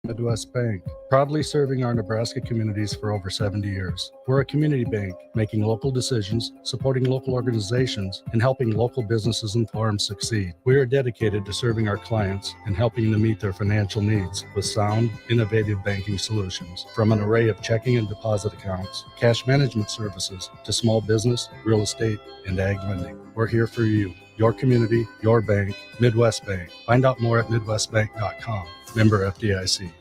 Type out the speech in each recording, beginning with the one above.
Midwest Bank, proudly serving our Nebraska communities for over 70 years. We're a community bank, making local decisions, supporting local organizations, and helping local businesses and farms succeed. We are dedicated to serving our clients and helping them meet their financial needs with sound, innovative banking solutions. From an array of checking and deposit accounts, cash management services, to small business, real estate, and ag lending. We're here for you, your community, your bank, Midwest Bank. Find out more at midwestbank.com. Member FDIC.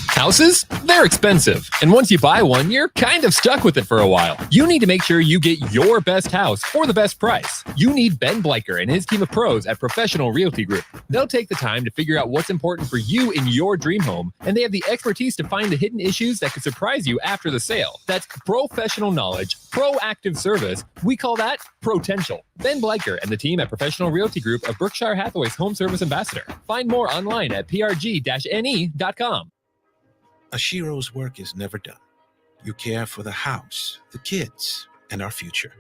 Houses? They're expensive. And once you buy one, you're kind of stuck with it for a while. You need to make sure you get your best house for the best price. You need Ben Bleicher and his team of pros at Professional Realty Group. They'll take the time to figure out what's important for you in your dream home, and they have the expertise to find the hidden issues that could surprise you after the sale. That's professional knowledge, proactive service. We call that potential. Ben Bleicher and the team at Professional Realty Group of Berkshire Hathaway's Home Service Ambassador. Find more online at prg-ne.com. Ashiro's work is never done. You care for the house, the kids, and our future.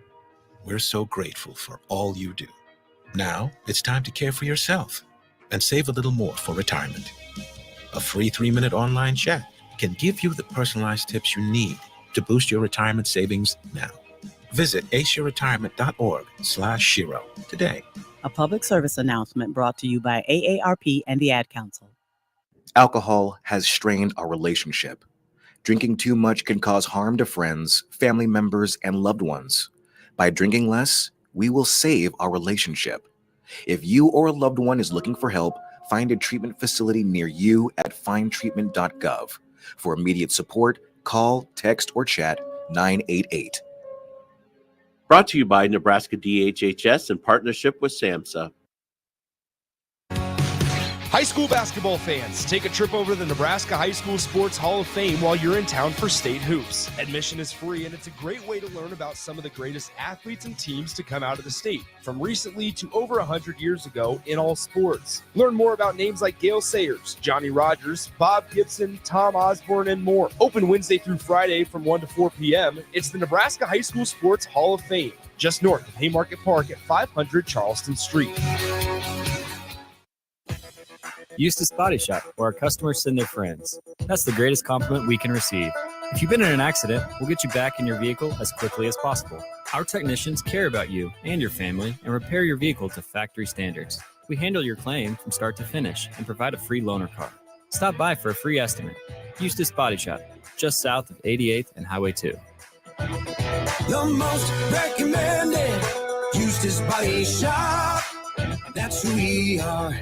We're so grateful for all you do. Now it's time to care for yourself and save a little more for retirement. A free 3-minute online chat can give you the personalized tips you need to boost your retirement savings now. Visit aceyourretirement.org/Shiro today. A public service announcement brought to you by AARP and the Ad Council. Alcohol has strained our relationship. Drinking too much can cause harm to friends, family members, and loved ones. By drinking less, we will save our relationship. If you or a loved one is looking for help, find a treatment facility near you at findtreatment.gov. For immediate support, call, text, or chat 988. Brought to you by Nebraska DHHS in partnership with SAMHSA. High school basketball fans, take a trip over to the Nebraska High School Sports Hall of Fame while you're in town for state hoops. Admission is free, and it's a great way to learn about some of the greatest athletes and teams to come out of the state, from recently to over 100 years ago in all sports. Learn more about names like Gale Sayers, Johnny Rogers, Bob Gibson, Tom Osborne, and more. Open Wednesday through Friday from 1 to 4 p.m. It's the Nebraska High School Sports Hall of Fame, just north of Haymarket Park at 500 Charleston Street. Eustace Body Shop, where our customers send their friends. That's the greatest compliment we can receive. If you've been in an accident, we'll get you back in your vehicle as quickly as possible. Our technicians care about you and your family and repair your vehicle to factory standards. We handle your claim from start to finish and provide a free loaner car. Stop by for a free estimate. Eustace Body Shop, just south of 88th and Highway 2. The most recommended Eustace Body Shop. That's who we are.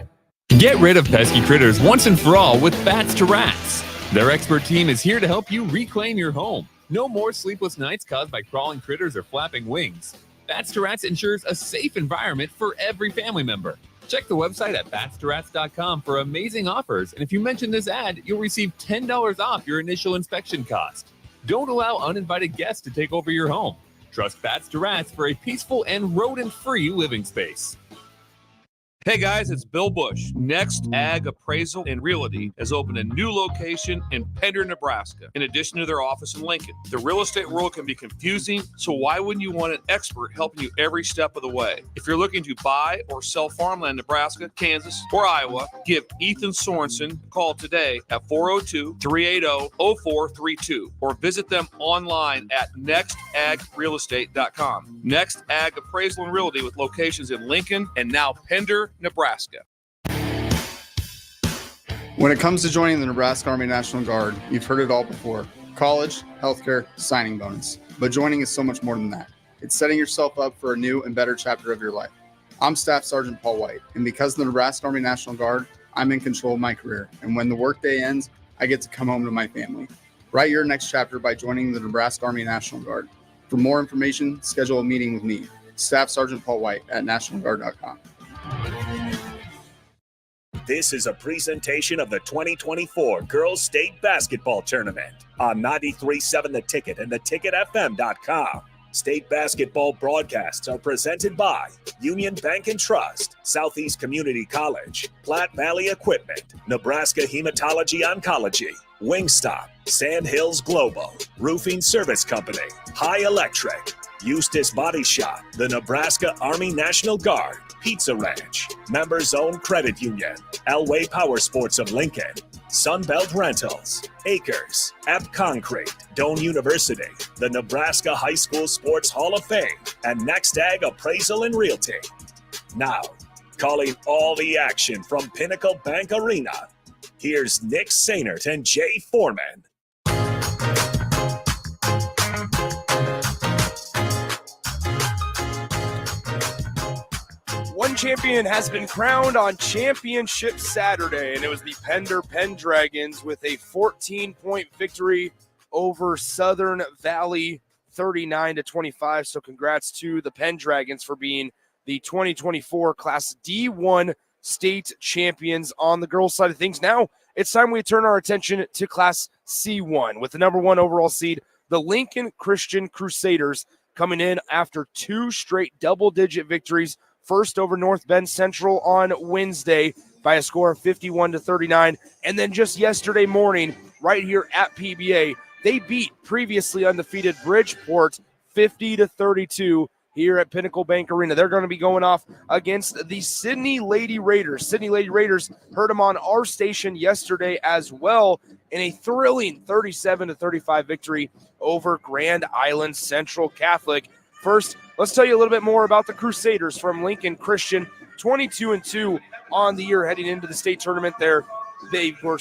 Get rid of pesky critters once and for all with Bats to Rats. Their expert team is here to help you reclaim your home. No more sleepless nights caused by crawling critters or flapping wings. Bats to Rats ensures a safe environment for every family member. Check the website at batstoRats.com for amazing offers, and if you mention this ad, you'll receive $10 off your initial inspection cost. Don't allow uninvited guests to take over your home. Trust Bats to Rats for a peaceful and rodent-free living space. Hey guys, it's Bill Bush. Next Ag Appraisal and Realty has opened a new location in Pender, Nebraska, in addition to their office in Lincoln. The real estate world can be confusing, so why wouldn't you want an expert helping you every step of the way? If you're looking to buy or sell farmland in Nebraska, Kansas, or Iowa, give Ethan Sorensen a call today at 402-380-0432 or visit them online at nextagrealestate.com. Next Ag Appraisal and Realty with locations in Lincoln and now Pender, Nebraska. When it comes to joining the Nebraska Army National Guard, you've heard it all before. College, healthcare, signing bonus. But joining is so much more than that. It's setting yourself up for a new and better chapter of your life. I'm Staff Sergeant Paul White, and because of the Nebraska Army National Guard, I'm in control of my career. And when the workday ends, I get to come home to my family. Write your next chapter by joining the Nebraska Army National Guard. For more information, schedule a meeting with me, Staff Sergeant Paul White at nationalguard.com. This is a presentation of the 2024 Girls State Basketball Tournament on 93.7 The Ticket and theticketfm.com. State basketball broadcasts are presented by Union Bank and Trust, Southeast Community College, Platte Valley Equipment, Nebraska Hematology Oncology, Wingstop, Sand Hills Global, Roofing Service Company, High Electric, Eustace Body Shop, the Nebraska Army National Guard, Pizza Ranch, Members Owned Credit Union, Elway Power Sports of Lincoln, Sunbelt Rentals, Acres, App Concrete, Doane University, the Nebraska High School Sports Hall of Fame, and Next Ag Appraisal and Realty. Now, calling all the action from Pinnacle Bank Arena, here's Nick Sainert and Jay Foreman. One champion has been crowned on Championship Saturday, and it was the Pender Pendragons with a 14-point victory over Southern Valley, 39-25. So congrats to the Pendragons for being the 2024 Class D1 state champions on the girls' side of things. Now it's time we turn our attention to Class C1 with the number 1 overall seed, the Lincoln Christian Crusaders, coming in after 2 straight double-digit victories. First over North Bend Central on Wednesday by a score of 51-39. And then just yesterday morning, right here at PBA, they beat previously undefeated Bridgeport 50-32 here at Pinnacle Bank Arena. They're going to be going off against the Sidney Lady Raiders. Sidney Lady Raiders heard them on our station yesterday as well in a thrilling 37-35 victory over Grand Island Central Catholic. First, let's tell you a little bit more about the Crusaders from Lincoln Christian, 22-2 on the year heading into the state tournament there. They were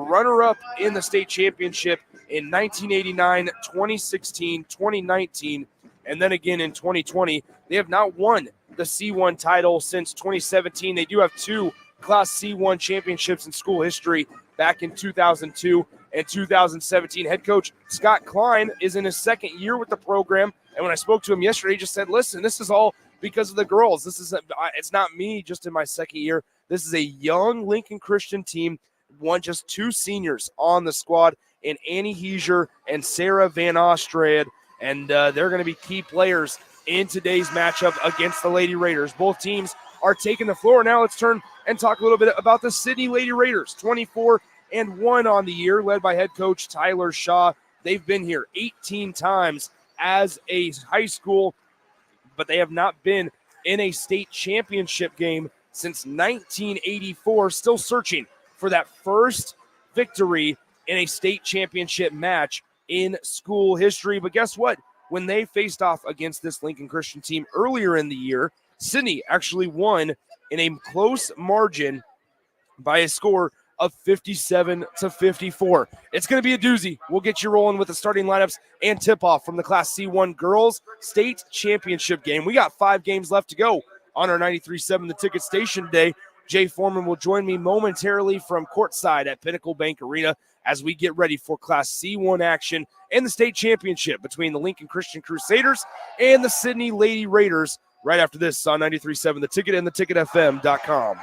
runner-up in the state championship in 1989, 2016, 2019, and then again in 2020. They have not won the C1 title since 2017. They do have 2 Class C1 championships in school history back in 2002 and 2017. Head coach Scott Klein is in his second year with the program. And when I spoke to him yesterday, he just said, listen, this is all because of the girls. It's not me just in my second year. This is a young Lincoln Christian team, just 2 seniors on the squad, in Annie Heiser and Sarah Van Ostrad. And they're going to be key players in today's matchup against the Lady Raiders. Both teams are taking the floor. Now let's turn and talk a little bit about the Sidney Lady Raiders, 24-1 on the year, led by head coach Tyler Shaw. They've been here 18 times as a high school, but they have not been in a state championship game since 1984, still searching for that first victory in a state championship match in school history. But guess what? When they faced off against this Lincoln Christian team earlier in the year, Sidney actually won in a close margin by a score of 57-54. It's going to be a doozy. We'll get you rolling with the starting lineups and tip-off from the Class C1 Girls State Championship game. We got 5 games left to go on our 93.7 The Ticket station today. Jay Foreman will join me momentarily from courtside at Pinnacle Bank Arena as we get ready for Class C1 action and the state championship between the Lincoln Christian Crusaders and the Sidney Lady Raiders right after this on 93.7 The Ticket and theticketfm.com.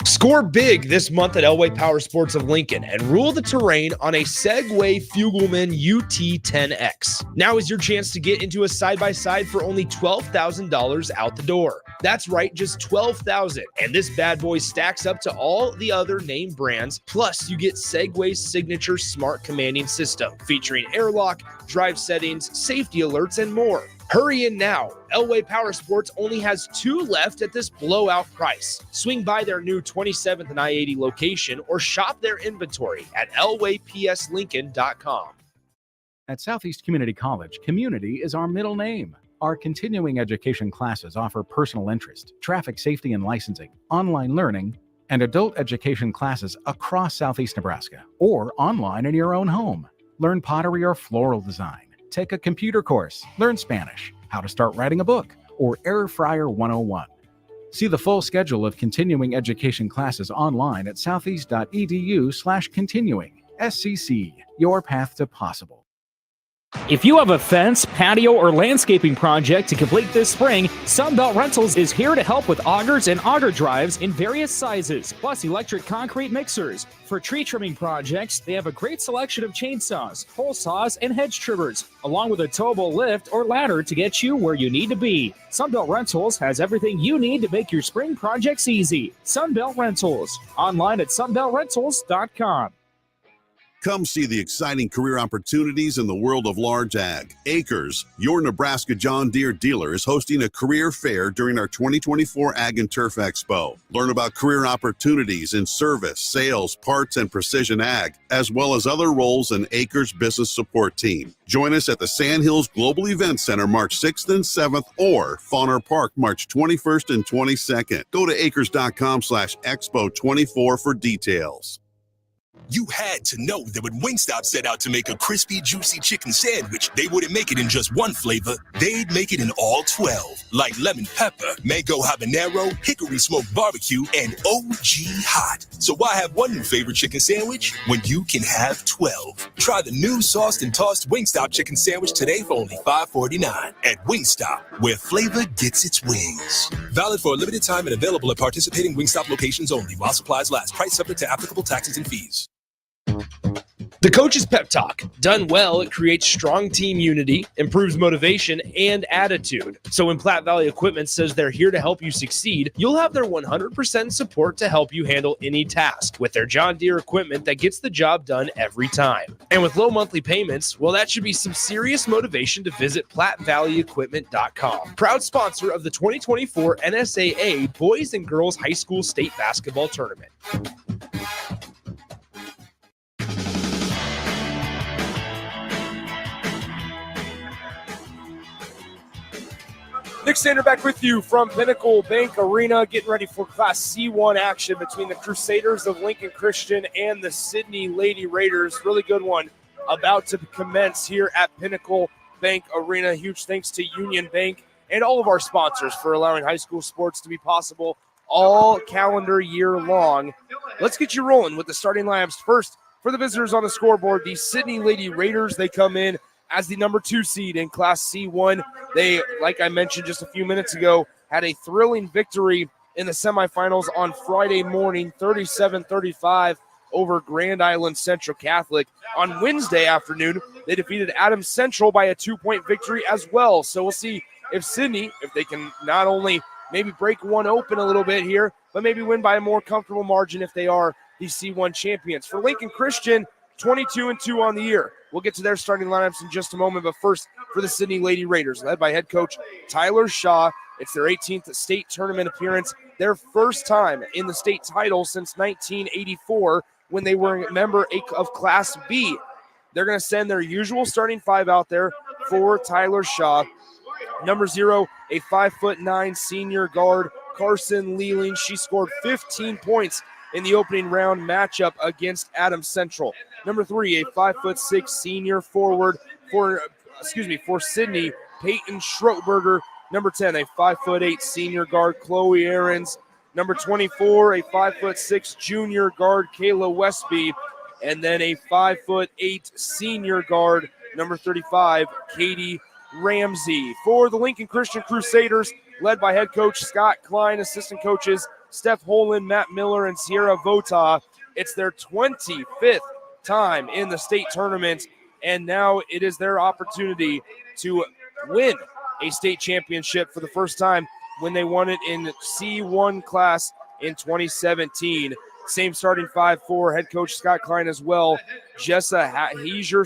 Score big this month at Elway Power Sports of Lincoln and rule the terrain on a Segway Fugelman UT10X. Now is your chance to get into a side-by-side for only $12,000 out the door. That's right, just $12,000. And this bad boy stacks up to all the other name brands. Plus, you get Segway's signature smart commanding system featuring airlock, drive settings, safety alerts, and more. Hurry in now. Elway Power Sports only has 2 left at this blowout price. Swing by their new 27th and I-80 location or shop their inventory at elwaypslincoln.com. At Southeast Community College, community is our middle name. Our continuing education classes offer personal interest, traffic safety and licensing, online learning, and adult education classes across Southeast Nebraska or online in your own home. Learn pottery or floral design. Take a computer course, learn Spanish, how to start writing a book, or Air Fryer 101. See the full schedule of continuing education classes online at southeast.edu/continuing. SCC, your path to possible. If you have a fence, patio, or landscaping project to complete this spring, Sunbelt Rentals is here to help with augers and auger drives in various sizes, plus electric concrete mixers. For tree trimming projects, they have a great selection of chainsaws, pole saws, and hedge trimmers, along with a towable lift or ladder to get you where you need to be. Sunbelt Rentals has everything you need to make your spring projects easy. Sunbelt Rentals, online at sunbeltrentals.com. Come see the exciting career opportunities in the world of large ag. Acres, your Nebraska John Deere dealer, is hosting a career fair during our 2024 Ag and Turf Expo. Learn about career opportunities in service, sales, parts, and precision ag, as well as other roles in Acres business support team. Join us at the Sandhills Global Event Center March 6th and 7th or Fauner Park March 21st and 22nd. Go to acres.com/expo24 for details. You had to know that when Wingstop set out to make a crispy, juicy chicken sandwich, they wouldn't make it in just one flavor. They'd make it in all 12, like lemon pepper, mango habanero, hickory smoked barbecue, and OG hot. So why have one new favorite chicken sandwich when you can have 12? Try the new sauced and tossed Wingstop chicken sandwich today for only $5.49 at Wingstop, where flavor gets its wings. Valid for a limited time and available at participating Wingstop locations only while supplies last. Price subject to applicable taxes and fees. The Coach's Pep Talk. Done well, it creates strong team unity, improves motivation, and attitude. So when Platte Valley Equipment says they're here to help you succeed, you'll have their 100% support to help you handle any task with their John Deere equipment that gets the job done every time. And with low monthly payments, well, that should be some serious motivation to visit PlatteValleyEquipment.com. Proud sponsor of the 2024 NSAA Boys and Girls High School State Basketball Tournament. Nick Sander back with you from Pinnacle Bank Arena, getting ready for Class C1 action between the Crusaders of Lincoln Christian and the Sidney Lady Raiders. Really good one about to commence here at Pinnacle Bank Arena. Huge thanks to Union Bank and all of our sponsors for allowing high school sports to be possible all calendar year long. Let's get you rolling with the starting lineups. First, for the visitors on the scoreboard, the Sidney Lady Raiders, they come in as the number 2 seed in Class C1. They, like I mentioned just a few minutes ago, had a thrilling victory in the semifinals on Friday morning, 37-35 over Grand Island Central Catholic. On Wednesday afternoon, they defeated Adams Central by a 2-point victory as well. So we'll see if Sidney, if they can not only maybe break one open a little bit here, but maybe win by a more comfortable margin if they are the C1 champions. For Lincoln Christian, 22-2 on the year. We'll get to their starting lineups in just a moment, but first for the Sidney Lady Raiders, led by head coach Tyler Shaw. It's their 18th state tournament appearance, their first time in the state title since 1984 when they were a member of Class B. They're going to send their usual starting 5 out there for Tyler Shaw. Number 0, a 5'9" senior guard, Carson Lealing. She scored 15 points in the opening round matchup against Adams Central. Number 3, a 5'6" senior forward for Sidney, Peyton Schroetberger. Number 10, a 5'8" senior guard, Chloe Ahrens. Number 24, a 5'6" junior guard, Kayla Westby. And then a 5'8" senior guard, number 35, Katie Ramsey. For the Lincoln Christian Crusaders, led by head coach Scott Klein, assistant coaches Steph Holland, Matt Miller, and Sierra Vota. It's their 25th time in the state tournament, and now it is their opportunity to win a state championship for the first time when they won it in C1 class in 2017. Same starting 5 for head coach Scott Klein as well. Jessa Heiser,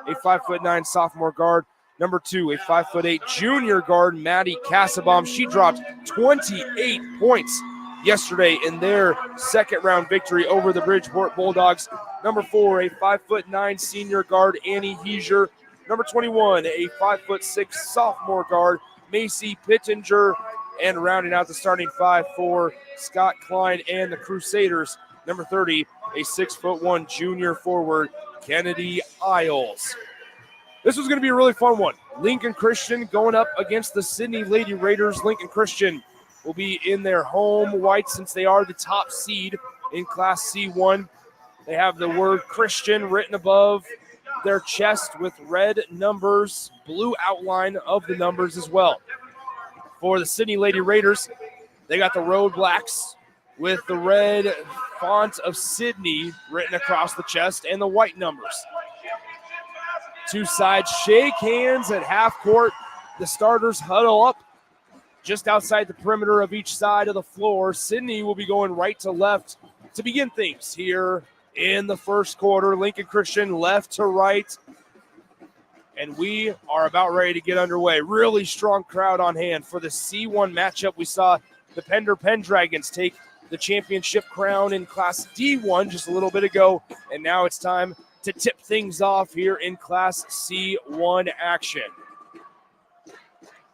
a 5'9" sophomore guard. Number 2, a 5'8" junior guard, Maddie Cassabaum. She dropped 28 points yesterday in their second-round victory over the Bridgeport Bulldogs. Number 4, a 5'9" senior guard, Annie Heiser. Number 21, a 5'6" sophomore guard, Macy Pittenger. And rounding out the starting 5 for Scott Klein and the Crusaders, number 30, a 6'1" junior forward, Kennedy Isles. This was going to be a really fun one. Lincoln Christian going up against the Sidney Lady Raiders. Lincoln Christian will be in their home white since they are the top seed in Class C1. They have the word Christian written above their chest with red numbers, blue outline of the numbers as well. For the Sidney Lady Raiders, they got the road blacks with the red font of Sidney written across the chest and the white numbers. Two sides shake hands at half court. The starters huddle up just outside the perimeter of each side of the floor. Sidney will be going right to left to begin things here in the first quarter. Lincoln Christian left to right. And we are about ready to get underway. Really strong crowd on hand for the C1 matchup. We saw the Pender Pendragons take the championship crown in Class D1 just a little bit ago. And now it's time to tip things off here in Class C1 action.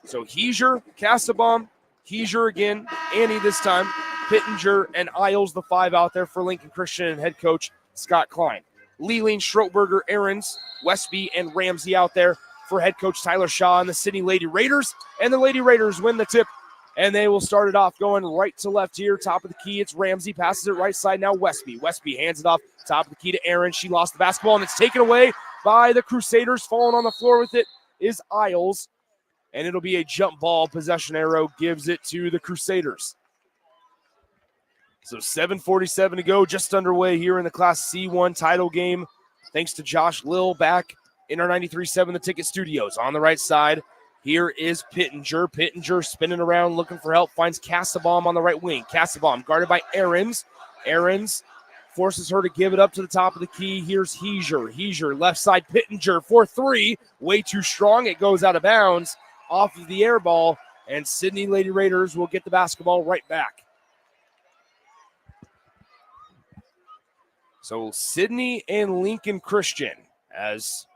So Heiser, Casabom, Heiser again, Annie this time, Pittenger, and Isles, the 5 out there for Lincoln Christian and head coach Scott Klein. Leland, Schroetberger, Ahrens, Westby, and Ramsey out there for head coach Tyler Shaw and the Sidney Lady Raiders. And the Lady Raiders win the tip, and they will start it off going right to left here. Top of the key, it's Ramsey, passes it right side now Westby. Westby hands it off, top of the key to Ahrens. She lost the basketball, and it's taken away by the Crusaders. Falling on the floor with it is Isles. And it'll be a jump ball. Possession arrow gives it to the Crusaders. So 7:47 to go, just underway here in the Class C1 title game. Thanks to Josh Lill back in our 93.7 The Ticket studios. On the right side, here is Pittenger. Pittenger spinning around, looking for help, finds Casabom on the right wing. Casabom guarded by Ahrens. Ahrens forces her to give it up to the top of the key. Here's Heiser. Heiser, left side, Pittenger for 3. Way too strong. It goes out of bounds off of the air ball, and Sidney Lady Raiders will get the basketball right back. So Sidney and Lincoln Christian as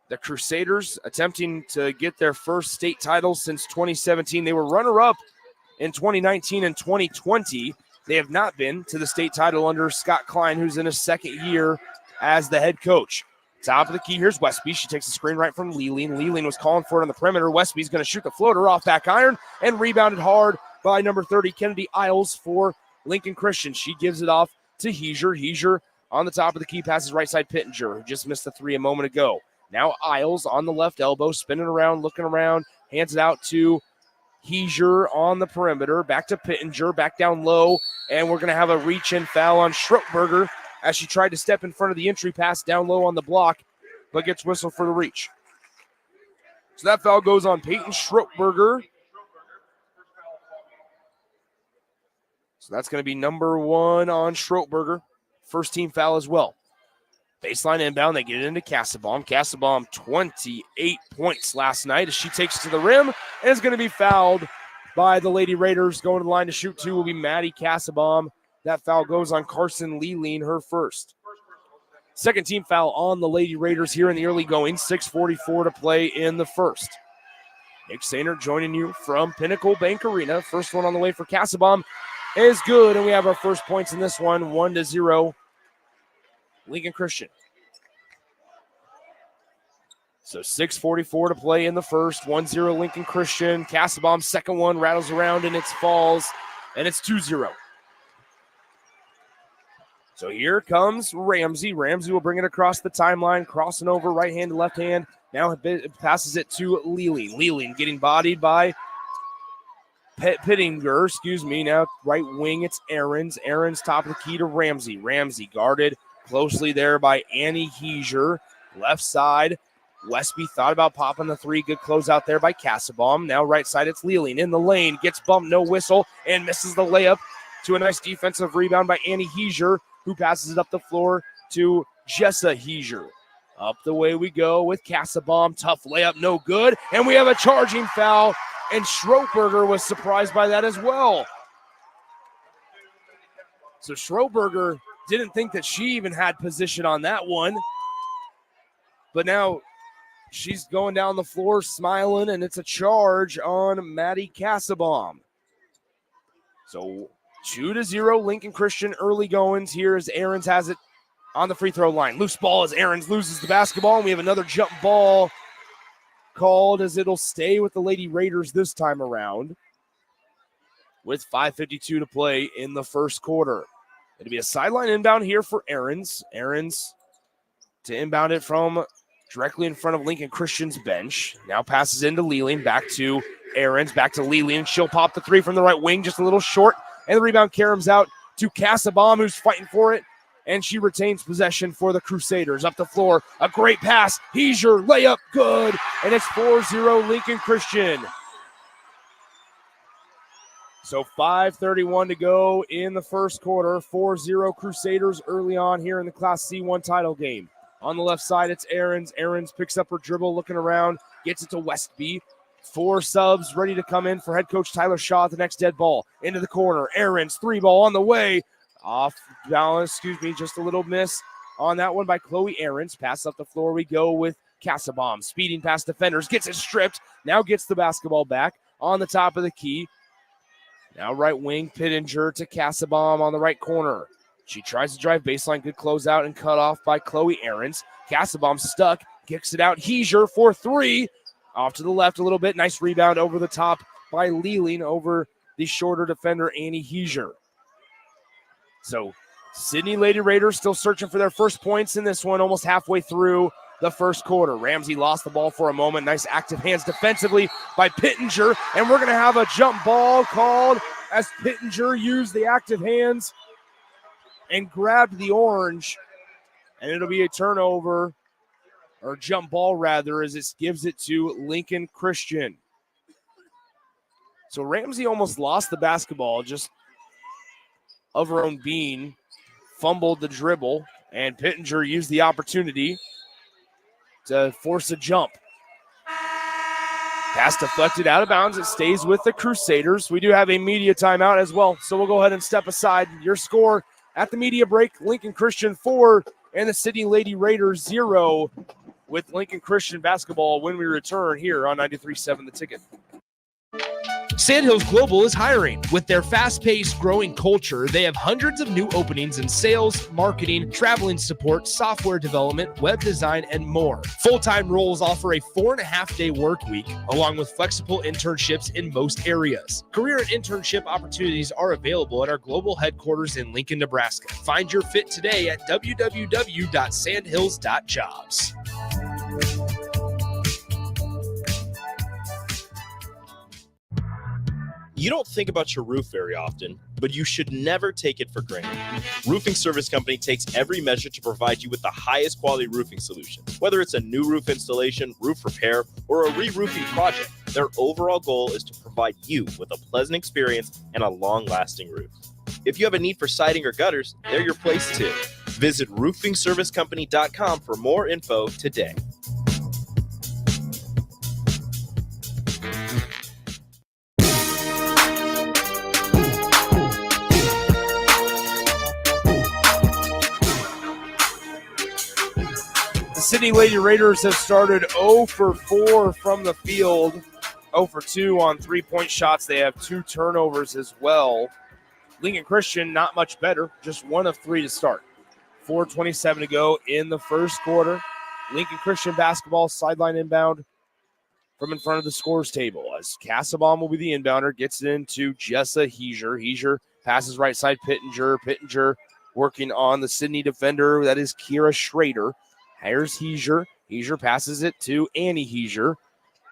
the Crusaders attempting to get their first state title since 2017. They were runner-up in 2019 and 2020. They have not been to the state title under Scott Klein, who's in his second year as the head coach. Top of the key, here's Westby. She takes the screen right from Leland. Leland was calling for it on the perimeter. Westby's going to shoot the floater off back iron and rebounded hard by number 30, Kennedy Isles for Lincoln Christian. She gives it off to Heiser. Heiser on the top of the key, passes right side Pittenger, who just missed the 3 a moment ago. Now Isles on the left elbow, spinning around, looking around, hands it out to Heiser on the perimeter. Back to Pittenger, back down low, and we're going to have a reach-in foul on Schroetberger as she tried to step in front of the entry pass down low on the block, but gets whistled for the reach. So that foul goes on Peyton Schroetberger. So that's going to be number 1 on Schroetberger. First team foul as well. Baseline inbound, they get it into Casabom. Casabom, 28 points last night as she takes it to the rim and is going to be fouled by the Lady Raiders. Going to the line to shoot 2 will be Maddie Casabom. That foul goes on Carson Leland, her first. Second team foul on the Lady Raiders here in the early going. 6:44 to play in the first. Nick Sainer joining you from Pinnacle Bank Arena. First one on the way for Casabom is good, and we have our first points in this one, 1-0. Lincoln Christian. So 6:44 to play in the first, 1-0 Lincoln Christian. Casabom's second one rattles around and it falls, and it's 2-0. So here comes Ramsey. Ramsey will bring it across the timeline, crossing over right hand to left hand. Now it passes it to Leland. Leland getting bodied by Pittenger, Now right wing, it's Ahrens. Ahrens top of the key to Ramsey. Ramsey guarded closely there by Annie Heiser. Left side, Westby thought about popping the 3. Good close out there by Casabom. Now right side, it's Leland in the lane. Gets bumped, no whistle, and misses the layup to a nice defensive rebound by Annie Heiser, who passes it up the floor to Jessa Heiser. Up the way we go with Casabom. Tough layup, no good. And we have a charging foul, and Schroetberger was surprised by that as well. So Schroetberger didn't think that she even had position on that one. But now she's going down the floor smiling, and it's a charge on Maddie Casabom. So 2-0 Lincoln Christian early goings here as Ahrens has it on the free throw line. Loose ball as Ahrens loses the basketball, and we have another jump ball called as it'll stay with the Lady Raiders this time around with 5:52 to play in the first quarter. It'll be a sideline inbound here for Ahrens. Ahrens to inbound it from directly in front of Lincoln Christian's bench. Now passes into Leland, back to Ahrens, back to Leland. She'll pop the 3 from the right wing, just a little short. And the rebound caroms out to Casabom, who's fighting for it. And she retains possession for the Crusaders. Up the floor, a great pass. Heiser, layup, good. And it's 4-0 Lincoln Christian. So 5:31 to go in the first quarter. 4-0 Crusaders early on here in the Class C1 title game. On the left side, it's Aarons. Aarons picks up her dribble, looking around, gets it to Westby. 4 subs ready to come in for head coach Tyler Shaw at the next dead ball. Into the corner. Aarons, 3 ball on the way. Off balance, just a little miss on that one by Chloe Aarons. Pass up the floor we go with Cassabom. Speeding past defenders, gets it stripped. Now gets the basketball back on the top of the key. Now right wing, Pittenger to Cassabom on the right corner. She tries to drive baseline, good closeout and cut off by Chloe Aarons. Cassabom stuck, kicks it out. Heiser for 3. Off to the left a little bit. Nice rebound over the top by Lealing over the shorter defender, Annie Heiser. So Sidney Lady Raiders still searching for their first points in this one, almost halfway through the first quarter. Ramsey lost the ball for a moment. Nice active hands defensively by Pittenger. And we're going to have a jump ball called as Pittenger used the active hands and grabbed the orange. And it'll be a turnover, or jump ball rather, as it gives it to Lincoln Christian. So Ramsey almost lost the basketball just of her own being, fumbled the dribble, and Pittenger used the opportunity to force a jump. Pass deflected out of bounds. It stays with the Crusaders. We do have a media timeout as well, so we'll go ahead and step aside. Your score at the media break, Lincoln Christian 4 and the Sidney Lady Raiders 0, with Lincoln Christian basketball when we return here on 93.7 The Ticket. Sandhills Global is hiring. With their fast-paced, growing culture, they have hundreds of new openings in sales, marketing, traveling support, software development, web design, and more. Full-time roles offer a 4.5-day work week, along with flexible internships in most areas. Career and internship opportunities are available at our global headquarters in Lincoln, Nebraska. Find your fit today at www.sandhills.jobs. You don't think about your roof very often, but you should never take it for granted. Roofing Service Company takes every measure to provide you with the highest quality roofing solution. Whether it's a new roof installation, roof repair, or a re-roofing project, their overall goal is to provide you with a pleasant experience and a long-lasting roof. If you have a need for siding or gutters, they're your place too. Visit roofingservicecompany.com for more info today. The Sidney Lady Raiders have started 0 for 4 from the field, 0 for 2 on three-point shots. They have 2 turnovers as well. Lincoln Christian, not much better, just 1 of 3 to start. 4:27 to go in the first quarter. Lincoln Christian basketball, sideline inbound from in front of the scores table, as Cassabom will be the inbounder, gets it into Jessa Heiser. Heiser passes right side, Pittenger. Pittenger working on the Sidney defender, that is Kira Schrader. Here's Heiser. Heiser passes it to Annie Heiser.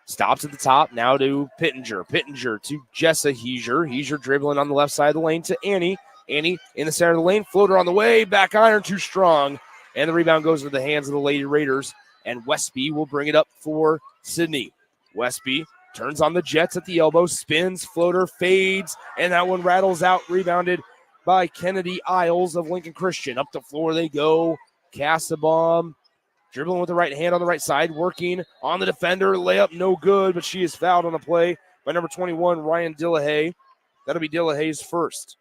Stops at the top, now to Pittenger. Pittenger to Jessa Heiser. Heiser dribbling on the left side of the lane to Annie. Annie in the center of the lane. Floater on the way. Back iron too strong. And the rebound goes into the hands of the Lady Raiders. And Westby will bring it up for Sidney. Westby turns on the Jets at the elbow. Spins, floater, fades. And that one rattles out. Rebounded by Kennedy Isles of Lincoln Christian. Up the floor they go. Cassabom dribbling with the right hand on the right side, working on the defender. Layup no good, but she is fouled on the play by number 21, Ryan Dillahay. That'll be Dillahay's first.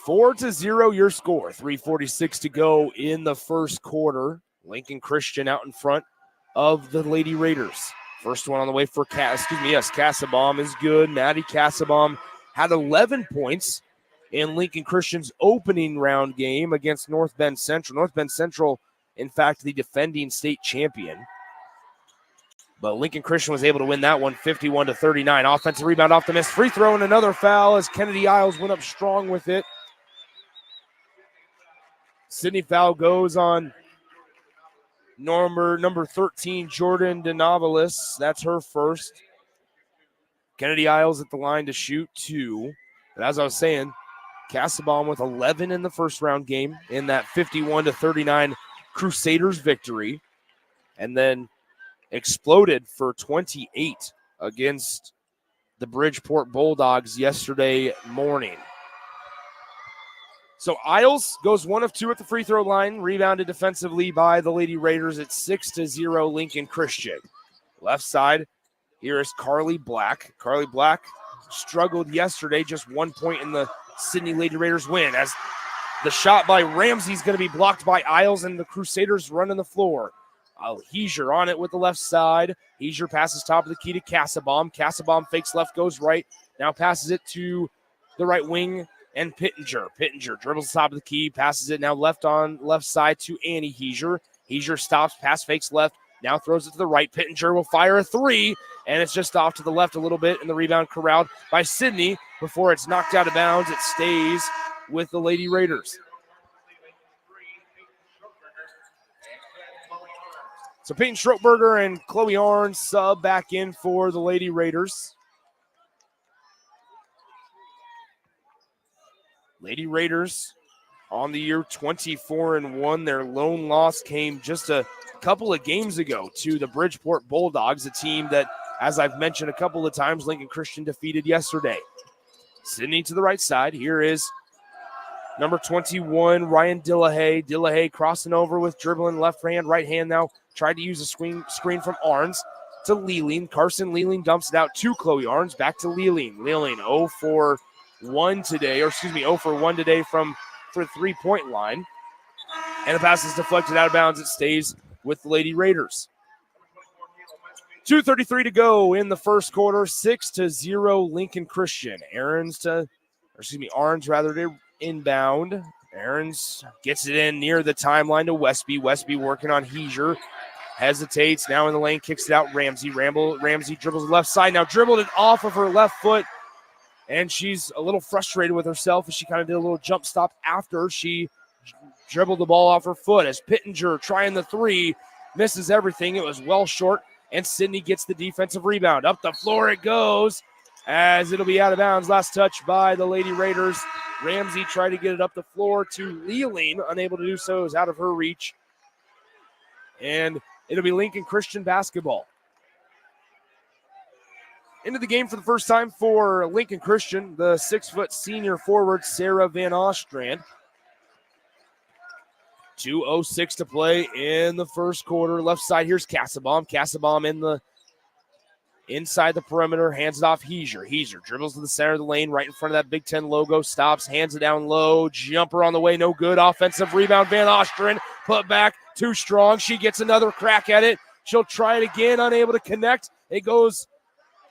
Four to 0 your score. 3:46 to go in the first quarter. Lincoln Christian out in front of the Lady Raiders. First one on the way for Cassabom is good. Maddie Cassabom had 11 points in Lincoln Christian's opening round game against North Bend Central. North Bend Central, in fact, the defending state champion. But Lincoln Christian was able to win that one 51-39. Offensive rebound off the miss. Free throw and another foul as Kennedy Isles went up strong with it. Sidney foul goes on number 13, Jordan DeNovalis. That's her first. Kennedy Isles at the line to shoot 2. But as I was saying, Cassabom with 11 in the first round game in that 51-39 Crusaders victory. And then exploded for 28 against the Bridgeport Bulldogs yesterday morning. So Isles goes 1 of 2 at the free throw line, rebounded defensively by the Lady Raiders at 6-0 Lincoln Christian. Left side, here is Carly Black. Carly Black struggled yesterday, just 1 point in the Sidney Lady Raiders win, as the shot by Ramsey is going to be blocked by Isles, and the Crusaders running the floor. Heiser on it with the left side. Heiser passes top of the key to Cassabaum. Cassabaum fakes left, goes right. Now passes it to the right wing and Pittenger. Pittenger dribbles the top of the key, passes it now left side to Annie Heiser. Heiser stops, pass fakes left, now throws it to the right. Pittenger will fire a three, and it's just off to the left a little bit, and the rebound corralled by Sidney before it's knocked out of bounds. It stays with the Lady Raiders. So Peyton Schroepberger and Chloe Arns sub back in for the Lady Raiders. Lady Raiders on the year 24-1. Their lone loss came just a couple of games ago to the Bridgeport Bulldogs, a team that, as I've mentioned a couple of times, Lincoln Christian defeated yesterday. Sidney to the right side. Here is number 21, Ryan Dillahay. Dillahay crossing over with dribbling left hand, right hand now. Tried to use a screen from Arns to Lealing. Carson Lealing dumps it out to Chloe Arns. Back to Lealing. Lealing 0 for 1 today from the 3-point line. And the pass is deflected out of bounds. It stays with the Lady Raiders. 2:33 to go in the first quarter. 6-0 Lincoln Christian. Arns to inbound. Aarons gets it in near the timeline to Westby. Westby working on Heiser. Hesitates, now in the lane, kicks it out. Ramsey dribbles the left side. Now dribbled it off of her left foot. And she's a little frustrated with herself as she kind of did a little jump stop after she dribbled the ball off her foot. As Pittenger trying the three, misses everything. It was well short. And Sidney gets the defensive rebound. Up the floor it goes, as it'll be out of bounds. Last touch by the Lady Raiders. Ramsey tried to get it up the floor to Lealing. Unable to do so. It was out of her reach. And it'll be Lincoln Christian basketball. Into the game for the first time for Lincoln Christian, the 6-foot senior forward, Sarah Van Ostrand. 2:06 to play in the first quarter. Left side, here's Cassabaum. Cassabaum inside the perimeter, hands it off Heiser. Heiser dribbles to the center of the lane, right in front of that Big Ten logo, stops, hands it down low, jumper on the way, no good. Offensive rebound, Van Ostrand, put back, too strong. She gets another crack at it. She'll try it again, unable to connect. It goes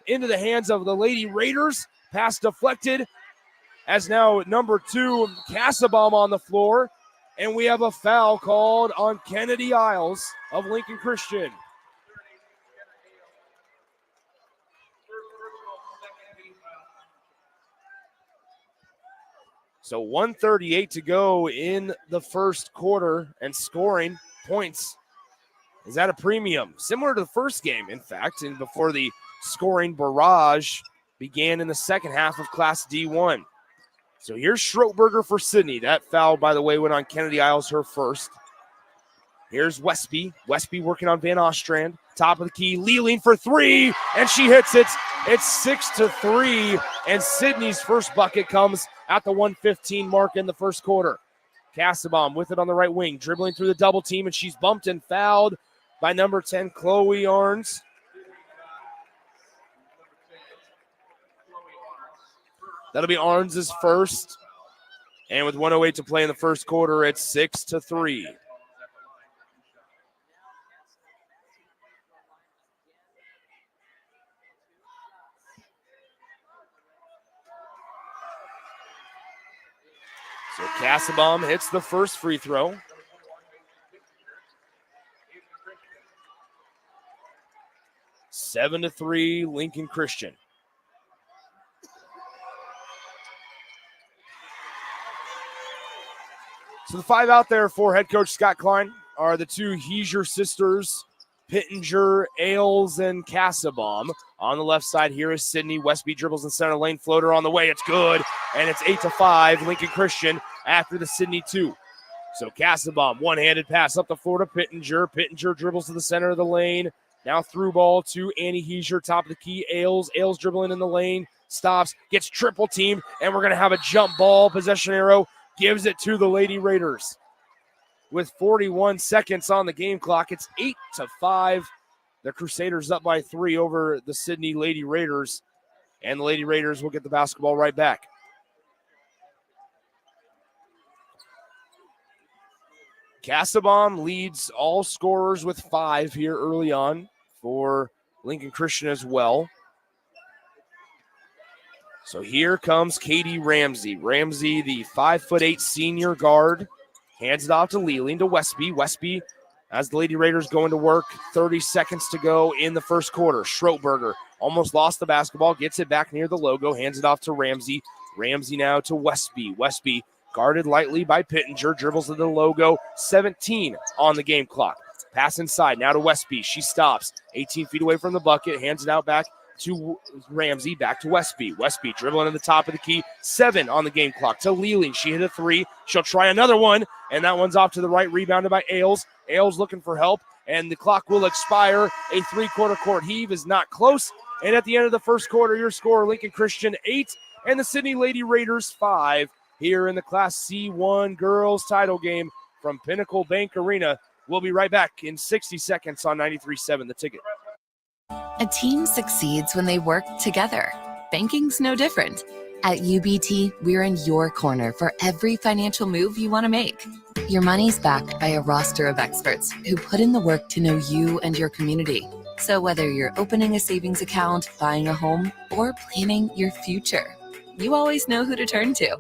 into the hands of the Lady Raiders. Pass deflected, as now number 2, Cassabaum on the floor. And we have a foul called on Kennedy Isles of Lincoln Christian. So 1:38 to go in the first quarter, and scoring points is at a premium, similar to the first game, in fact, and before the scoring barrage began in the second half of Class D1. So here's Schroepberger for Sidney. That foul, by the way, went on Kennedy Isles, her first. Here's Westby. Westby working on Van Ostrand. Top of the key, Lealing for three, and she hits it. It's 6-3, and Sidney's first bucket comes at the 1:15 mark in the first quarter. Cassabaum with it on the right wing, dribbling through the double team, and she's bumped and fouled by number 10, Chloe Arns. That'll be Arns' first. And with 1:08 to play in the first quarter, it's 6-3. So Cassabaum hits the first free throw. 7-3, Lincoln Christian. So the 5 out there for head coach Scott Klein are the 2 Heiser sisters, Pittenger, Ailes, and Cassabaum. On the left side here is Sidney. Westby dribbles in center lane, floater on the way. It's good, and it's 8-5, Lincoln Christian after the Sidney 2. So Cassabaum, one-handed pass up the floor to Pittenger. Pittenger dribbles to the center of the lane, Now through ball to Annie Heiser, top of the key. Ailes dribbling in the lane, stops, gets triple teamed, and we're going to have a jump ball. Possession arrow gives it to the Lady Raiders. With 41 seconds on the game clock, it's 8-5. The Crusaders up by 3 over the Sidney Lady Raiders, and the Lady Raiders will get the basketball right back. Casabom leads all scorers with 5 here early on for Lincoln Christian as well. So here comes Katie Ramsey. Ramsey, the 5'8" senior guard, hands it off to Leland to Westby. Westby, as the Lady Raiders go into work, 30 seconds to go in the first quarter. Schroetberger almost lost the basketball, gets it back near the logo, hands it off to Ramsey. Ramsey now to Westby. Westby guarded lightly by Pittenger, dribbles to the logo, 17 on the game clock. Pass inside, now to Westby. She stops, 18 feet away from the bucket, hands it out back to Ramsey, back to Westby. Westby dribbling to the top of the key, 7 on the game clock to Leland. She hit a 3. She'll try another one, and that one's off to the right, rebounded by Ailes. Ailes looking for help, and the clock will expire. A 3-quarter court heave is not close. And at the end of the first quarter, your score, Lincoln Christian 8 and the Sidney Lady Raiders 5 here in the Class C1 girls title game from Pinnacle Bank Arena. We'll be right back in 60 seconds on 93.7 The Ticket. A team succeeds when they work together. Banking's no different. At UBT, we're in your corner for every financial move you want to make. Your money's backed by a roster of experts who put in the work to know you and your community. So whether you're opening a savings account, buying a home, or planning your future, you always know who to turn to.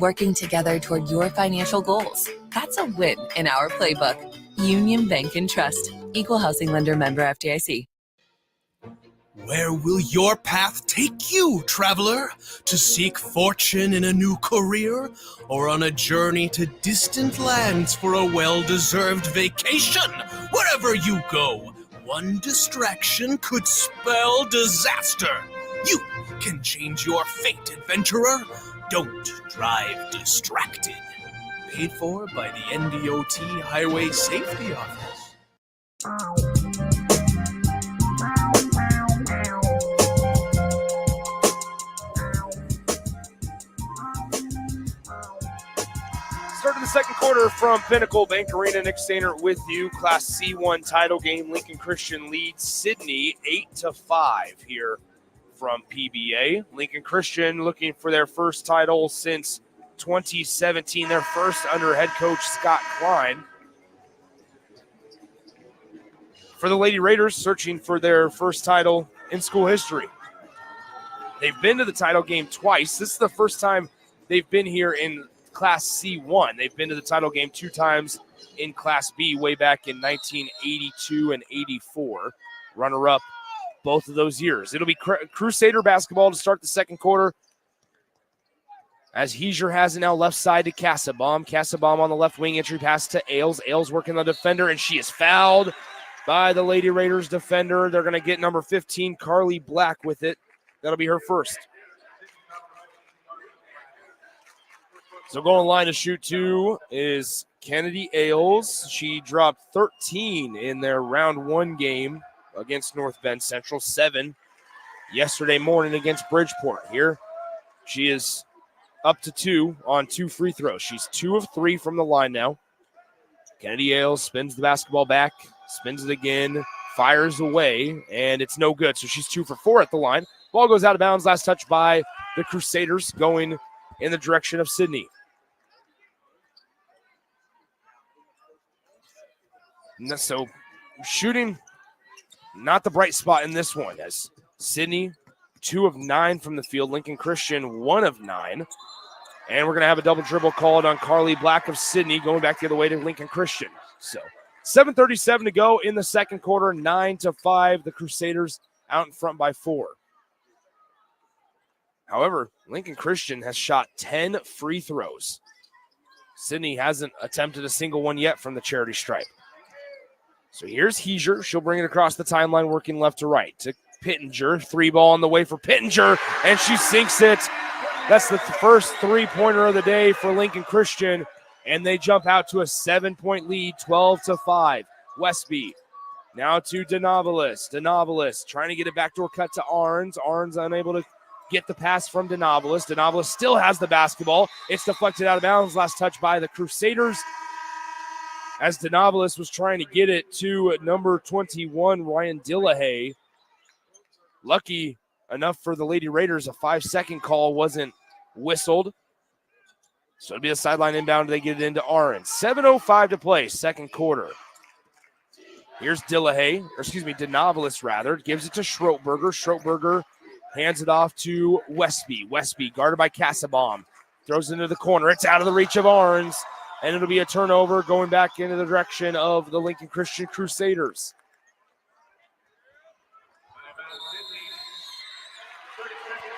Working together toward your financial goals. That's a win in our playbook. Union Bank and Trust. Equal housing lender, member FDIC. Where will your path take you, traveler? To seek fortune in a new career? Or on a journey to distant lands for a well-deserved vacation? Wherever you go, one distraction could spell disaster. You can change your fate, adventurer. Don't drive distracted. Paid for by the NDOT Highway Safety Office. Start of the second quarter from Pinnacle Bank Arena. Nick Stainer with you. Class C1 title game. Lincoln Christian leads Sidney 8-5 here from PBA. Lincoln Christian looking for their first title since 2017, their first under head coach Scott Klein. For the Lady Raiders, searching for their first title in school history. They've been to the title game twice. This is the first time they've been here in Class C1. They've been to the title game 2 times in Class B way back in 1982 and 84. Runner-up both of those years. It'll be Crusader basketball to start the second quarter, as Heiser has it now left side to Casabom. Casabom on the left wing, entry pass to Ailes. Ailes working the defender, and she is fouled by the Lady Raiders defender. They're going to get number 15, Carly Black, with it. That'll be her first. So going line to shoot 2 is Kennedy Ailes. She dropped 13 in their round 1 game against North Bend Central, 7 yesterday morning against Bridgeport. Here she is up to 2 on 2 free throws. She's 2 of 3 from the line now. Kennedy Ailes spins the basketball back, spins it again, fires away, and it's no good. So she's 2 for 4 at the line. Ball goes out of bounds. Last touch by the Crusaders, going in the direction of Sidney. So shooting, not the bright spot in this one, as Sidney 2 of 9 from the field. Lincoln Christian 1 of 9. And we're going to have a double dribble called on Carly Black of Sidney, going back the other way to Lincoln Christian. So 7:37 to go in the second quarter, 9-5. The Crusaders out in front by 4. However, Lincoln Christian has shot 10 free throws. Sidney hasn't attempted a single one yet from the charity stripe. So here's Heiser. She'll bring it across the timeline, working left to right to Pittenger. 3 ball on the way for Pittenger, and she sinks it. That's the first 3-pointer of the day for Lincoln Christian, and they jump out to a 7-point lead, 12-5. Westby Now to Denovalis. Denovalis trying to get a backdoor cut to Arns. Arns unable to get the pass from Denovalis. Denovalis still has the basketball. It's deflected out of bounds. Last touch by the Crusaders as Denovalis was trying to get it to number 21, Ryan Dillahay. Lucky enough for the Lady Raiders, a 5-second call wasn't whistled. So it'll be a sideline inbound. They get it into Arns. 7:05 to play, second quarter. Here's Denovalis rather. Gives it to Schroetberger. Schroetberger hands it off to Westby. Westby guarded by Kassabaum. Throws it into the corner. It's out of the reach of Arns. And it'll be a turnover going back into the direction of the Lincoln Christian Crusaders.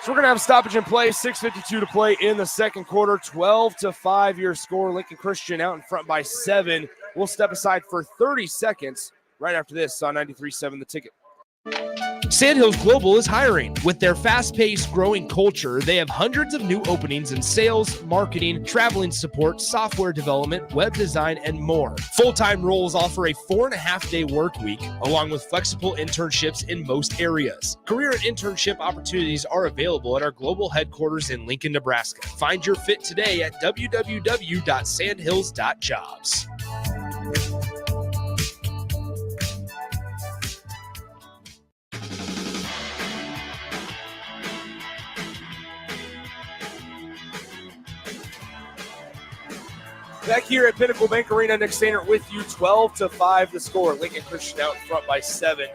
So we're going to have a stoppage in play. 6:52 to play in the second quarter. 12-5 your score. Lincoln Christian out in front by 7. We'll step aside for 30 seconds right after this on 93.7 The Ticket. Sandhills Global is hiring. With their fast-paced, growing culture, they have hundreds of new openings in sales, marketing, traveling support, software development, web design, and more. Full-time roles offer a 4.5-day work week, along with flexible internships in most areas. Career and internship opportunities are available at our global headquarters in Lincoln, Nebraska. Find your fit today at www.sandhills.jobs. Back here at Pinnacle Bank Arena, Nick Stainer with you. 12-5 the score. Lincoln Christian out in front by 7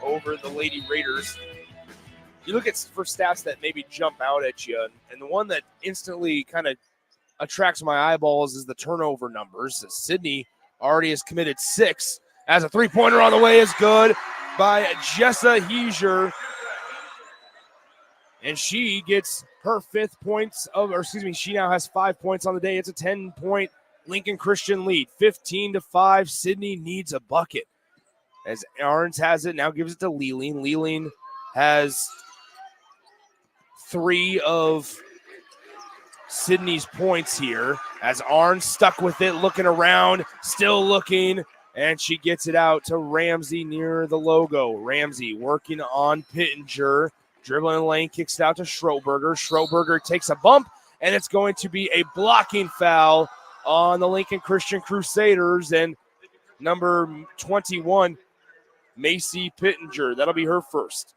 over the Lady Raiders. You look at for stats that maybe jump out at you, and the one that instantly kind of attracts my eyeballs is the turnover numbers. Sidney already has committed 6. As a three-pointer on the way is good by Jessa Heiser. And she gets her 5th points she now has 5 points on the day. It's a 10-point Lincoln Christian lead. 15-5. Sidney needs a bucket. As Arns has it, now gives it to Leeling. Leeling has 3 of Sidney's points here. As Arns stuck with it, looking around, still looking, and she gets it out to Ramsey near the logo. Ramsey working on Pittenger. Dribbling in the lane, kicks it out to Schroetberger. Schroetberger takes a bump, and it's going to be a blocking foul on the Lincoln Christian Crusaders. And number 21, Macy Pittenger. That'll be her first.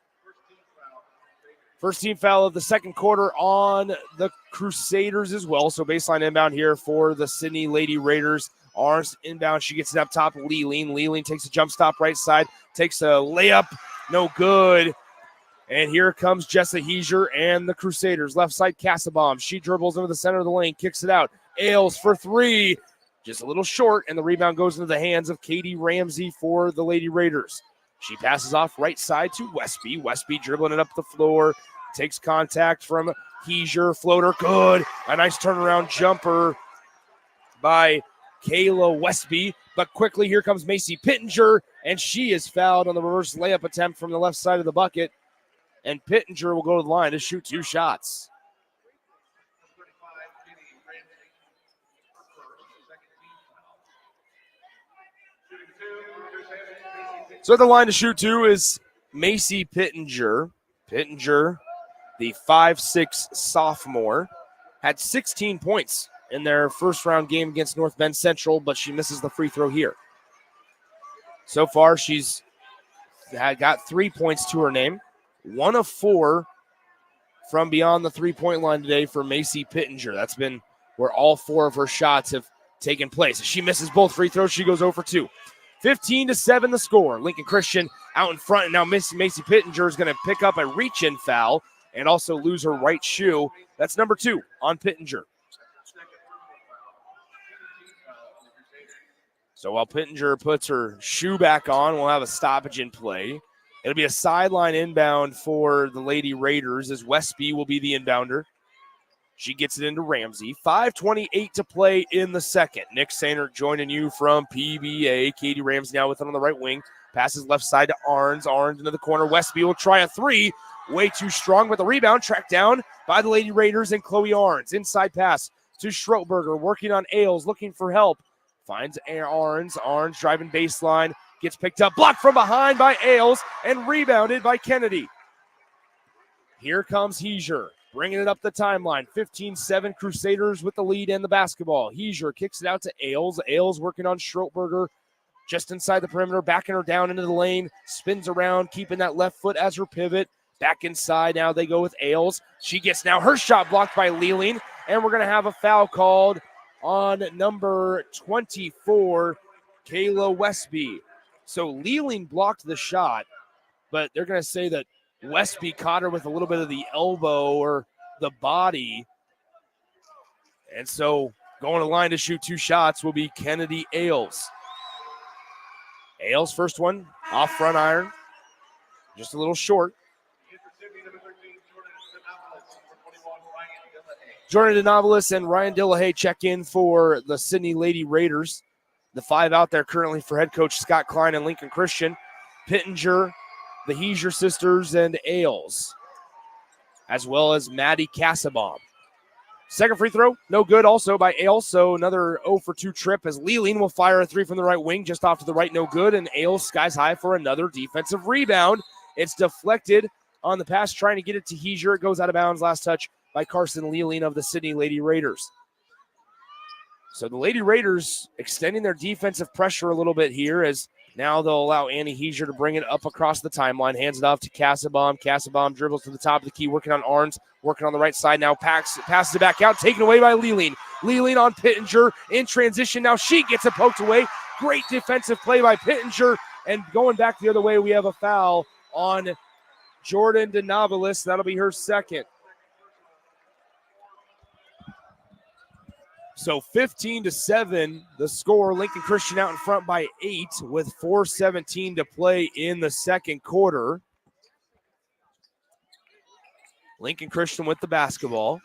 First team foul of the second quarter on the Crusaders as well. So baseline inbound here for the Sidney Lady Raiders. Arns inbound. She gets it up top. Leeling. Leeling takes a jump stop right side. Takes a layup. No good. And here comes Jessa Heiser and the Crusaders. Left side, Kassabaum. She dribbles into the center of the lane, kicks it out. Ailes for 3. Just a little short, and the rebound goes into the hands of Katie Ramsey for the Lady Raiders. She passes off right side to Westby. Westby dribbling it up the floor. Takes contact from Heiser. Floater, good. A nice turnaround jumper by Kayla Westby. But quickly, here comes Macy Pittenger, and she is fouled on the reverse layup attempt from the left side of the bucket. And Pittenger will go to the line to shoot 2 shots. So at the line to shoot 2 is Macy Pittenger. Pittenger, the 5'6" sophomore, had 16 points in their first-round game against North Bend Central, but she misses the free throw here. So far, she's got 3 points to her name. 1 of 4 from beyond the three-point line today for Macy Pittenger. That's been where all 4 of her shots have taken place. If she misses both free throws, she goes 0 for 2. 15-7 the score. Lincoln Christian out in front, and now Macy Pittenger is going to pick up a reach-in foul and also lose her right shoe. That's number 2 on Pittenger. So while Pittenger puts her shoe back on, we'll have a stoppage in play. It'll be a sideline inbound for the Lady Raiders as Westby will be the inbounder. She gets it into Ramsey. 5:28 to play in the second. Nick Sainer joining you from PBA. Katie Ramsey now with it on the right wing. Passes left side to Arns. Arns into the corner. Westby will try a 3. Way too strong, but the rebound tracked down by the Lady Raiders and Chloe Arns. Inside pass to Schroetberger. Working on Ailes. Looking for help. Finds Arns. Arns driving baseline. Gets picked up, blocked from behind by Ailes, and rebounded by Kennedy. Here comes Heiser, bringing it up the timeline. 15-7 Crusaders with the lead and the basketball. Heiser kicks it out to Ailes. Ailes working on Schroetberger just inside the perimeter, backing her down into the lane, spins around, keeping that left foot as her pivot. Back inside, now they go with Ailes. She gets now her shot blocked by Lealing, and we're going to have a foul called on number 24, Kayla Westby. So Lealing blocked the shot, but they're going to say that Westby caught her with a little bit of the elbow or the body. And so going to line to shoot 2 shots will be Kennedy Ailes. Ailes, first one, off front iron. Just a little short. Jordan DeNovelis and Ryan Dillahay check in for the Sidney Lady Raiders. The 5 out there currently for head coach Scott Klein and Lincoln Christian. Pittenger, the Heiser sisters, and Ailes, as well as Maddie Cassabaum. Second free throw, no good also by Ailes, so another 0 for 2 trip as Lealing will fire a 3 from the right wing, just off to the right, no good, and Ailes skies high for another defensive rebound. It's deflected on the pass, trying to get it to Heiser. It goes out of bounds, last touch by Carson Lealing of the Sidney Lady Raiders. So the Lady Raiders extending their defensive pressure a little bit here as now they'll allow Annie Heiser to bring it up across the timeline, hands it off to Cassabaum. Cassabaum dribbles to the top of the key, working on Arns, working on the right side now, passes it back out, taken away by Lealing. Lealing on Pittenger in transition. Now she gets it poked away. Great defensive play by Pittenger, and going back the other way, we have a foul on Jordan DeNovelis. That'll be her second. So 15-7, the score. Lincoln Christian out in front by 8 with 4:17 to play in the second quarter. Lincoln Christian with the basketball.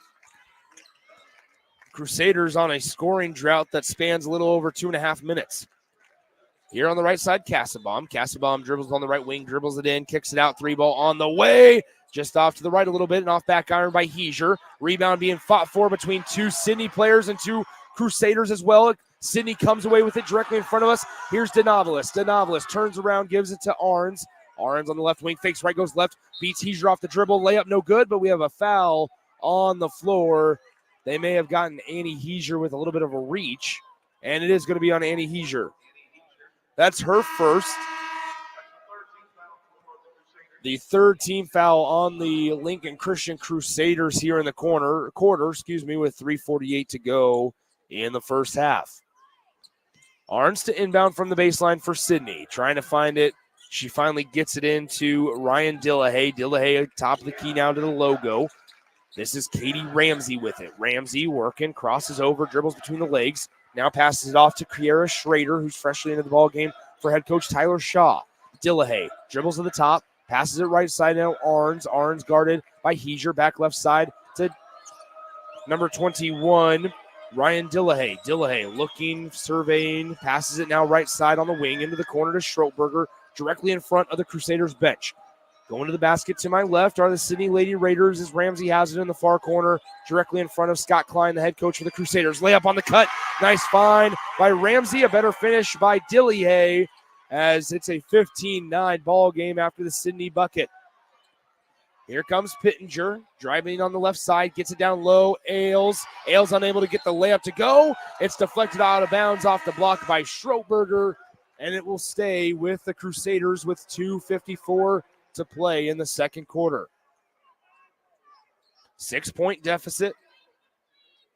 Crusaders on a scoring drought that spans a little over 2.5 minutes. Here on the right side, Cassabaum. Cassabaum dribbles on the right wing, dribbles it in, kicks it out, 3-ball on the way. Just off to the right a little bit and off back iron by Heiser. Rebound being fought for between 2 Sidney players and 2 Crusaders as well. Sidney comes away with it directly in front of us. Here's DeNovelis. DeNovelis turns around, gives it to Arns. Arns on the left wing, fakes right, goes left, beats Heiser off the dribble. Layup no good, but we have a foul on the floor. They may have gotten Annie Heiser with a little bit of a reach, and it is going to be on Annie Heiser. That's her first. The third team foul on the Lincoln Christian Crusaders here in the quarter, with 3:48 to go in the first half. Arns to inbound from the baseline for Sidney, trying to find it. She finally gets it into Ryan Dillahay. Dillahay top of the key now to the logo. This is Katie Ramsey with it. Ramsey working, crosses over, dribbles between the legs. Now passes it off to Kiera Schrader, who's freshly into the ball game for head coach Tyler Shaw. Dillahay dribbles to the top. Passes it right side now, Arns. Arns guarded by Heiser. Back left side to number 21, Ryan Dillahay. Dillahay looking, surveying, passes it now right side on the wing into the corner to Schroetberger, directly in front of the Crusaders bench. Going to the basket to my left are the Sidney Lady Raiders as Ramsey has it in the far corner, directly in front of Scott Klein, the head coach for the Crusaders. Layup on the cut. Nice find by Ramsey. A better finish by Dillahay, as it's a 15-9 ball game after the Sidney bucket. Here comes Pittenger, driving on the left side, gets it down low. Ailes unable to get the layup to go. It's deflected out of bounds off the block by Schroetberger, and it will stay with the Crusaders with 2:54 to play in the second quarter. 6-point deficit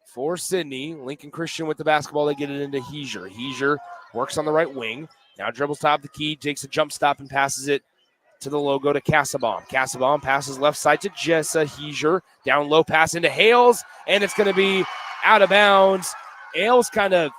for Sidney. Lincoln Christian with the basketball. They get it into Heiser. Heiser works on the right wing. Now dribbles top of the key, takes a jump stop and passes it to the logo to Cassabaum. Cassabaum passes left side to Jessa. Heiser down low pass into Hales, and it's going to be out of bounds. Hales kind of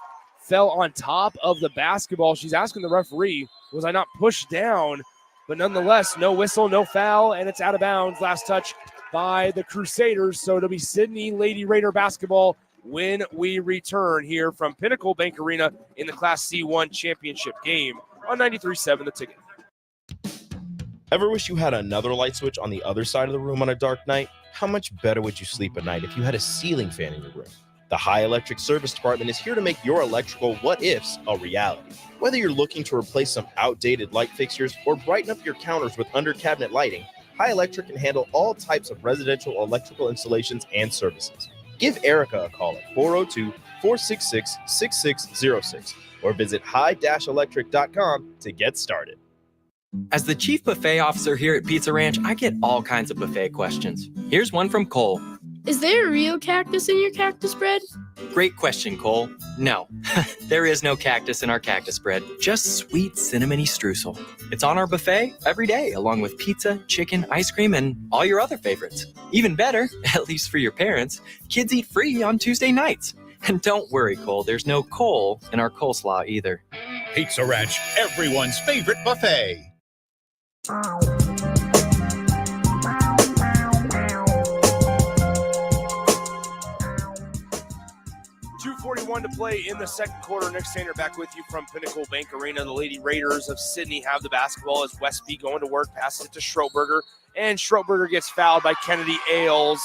fell on top of the basketball. She's asking the referee, was I not pushed down? But nonetheless, no whistle, no foul, and it's out of bounds. Last touch by the Crusaders. So it'll be Sidney Lady Raider basketball when we return here from Pinnacle Bank Arena in the Class C1 championship game on 93.7 The Ticket. Ever wish you had another light switch on the other side of the room on a dark night? How much better would you sleep at night if you had a ceiling fan in your room? The High Electric Service Department is here to make your electrical what-ifs a reality. Whether you're looking to replace some outdated light fixtures or brighten up your counters with under-cabinet lighting, High Electric can handle all types of residential electrical installations and services. Give Erica a call at 402-466-6606 or visit high-electric.com to get started. As the chief buffet officer here at Pizza Ranch, I get all kinds of buffet questions. Here's one from Cole. Is there a real cactus in your cactus bread? Great question, Cole. No, there is no cactus in our cactus bread, just sweet cinnamony streusel. It's on our buffet every day, along with pizza, chicken, ice cream, and all your other favorites. Even better, at least for your parents, kids eat free on Tuesday nights. And don't worry, Cole, there's no coal in our coleslaw either. Pizza Ranch, everyone's favorite buffet. 2:41 to play in the second quarter. Nick Sander back with you from Pinnacle Bank Arena. The Lady Raiders of Sidney have the basketball as Westby going to work, passes it to Schroberger, and Schroberger gets fouled by Kennedy Ailes.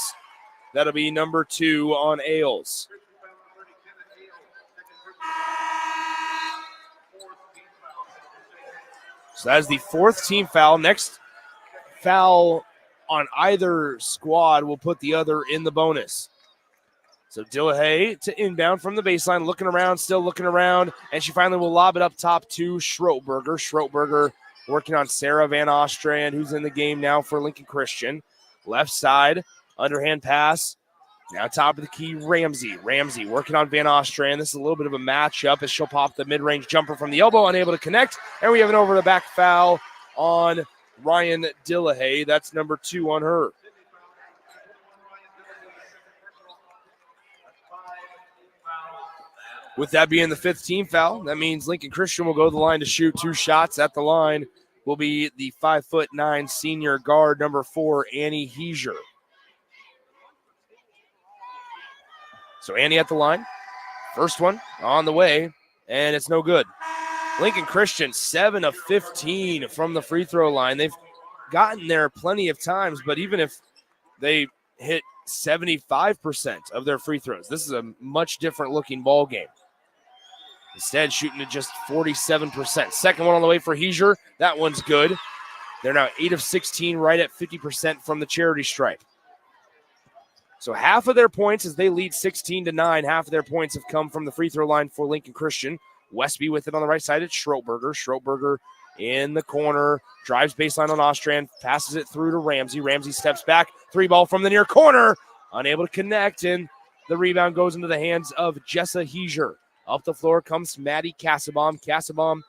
That'll be number 2 on Ailes. So that is the 4th team foul. Next foul on either squad will put the other in the bonus. So Dillahay to inbound from the baseline, looking around, still looking around, and she finally will lob it up top to Schroberger. Schroberger working on Sarah Van Ostrand, who's in the game now for Lincoln Christian. Left side, underhand pass. Now top of the key, Ramsey. Ramsey working on Van Ostrand. This is a little bit of a matchup as she'll pop the mid-range jumper from the elbow, unable to connect. And we have an over-the-back foul on Ryan Dillahay. That's number 2 on her. With that being the 5th team foul, that means Lincoln Christian will go to the line to shoot 2 shots. At the line will be the 5'9" senior guard, number 4, Annie Heiser. So Annie at the line. First one on the way, and it's no good. Lincoln Christian, 7 of 15 from the free throw line. They've gotten there plenty of times, but even if they hit 75% of their free throws, this is a much different looking ball game. Instead, shooting at just 47%. Second one on the way for Heiser. That one's good. They're now 8 of 16, right at 50% from the charity stripe. So half of their points, as they lead 16-9, half of their points have come from the free throw line for Lincoln Christian. Westby with it on the right side. It's Schroberger. Schroberger in the corner, drives baseline on Ostrand, passes it through to Ramsey. Ramsey steps back, 3-ball from the near corner, unable to connect, and the rebound goes into the hands of Jessa Heiser. Up the floor comes Maddie Cassabaum. Cassabaum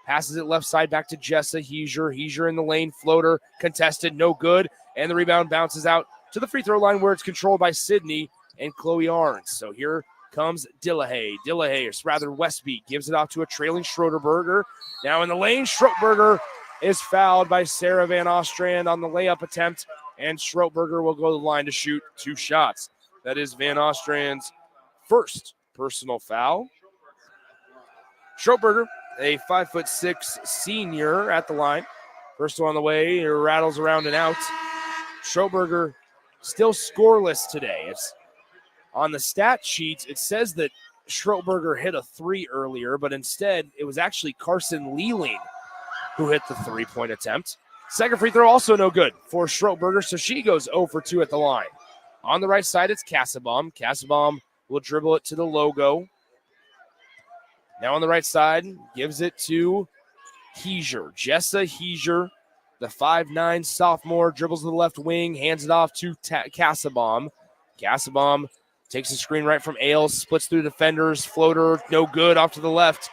passes it left side back to Jessa Heiser. Heiser in the lane, floater, contested, no good, and the rebound bounces out to the free throw line where it's controlled by Sidney and Chloe Arns. So here comes Dillahay. Dillahay, or rather Westby, gives it off to a trailing Schroberger. Now in the lane, Schroberger is fouled by Sarah Van Ostrand on the layup attempt, and Schroberger will go to the line to shoot 2 shots. That is Van Ostrand's first personal foul. Schroberger, a 5'6" senior at the line. First one on the way, rattles around and out. Schroberger still scoreless today. It's on the stat sheet, it says that Schroberger hit a 3 earlier, but instead it was actually Carson Lealing who hit the 3-point attempt. Second free throw also no good for Schroberger, so she goes 0 for 2 at the line. On the right side, it's Cassabaum. Cassabaum will dribble it to the logo. Now on the right side, gives it to Heiser. Jessa Heiser, the 5'9" sophomore, dribbles to the left wing, hands it off to Cassabaum. Cassabaum takes a screen right from Ailes, splits through defenders, floater, no good, off to the left.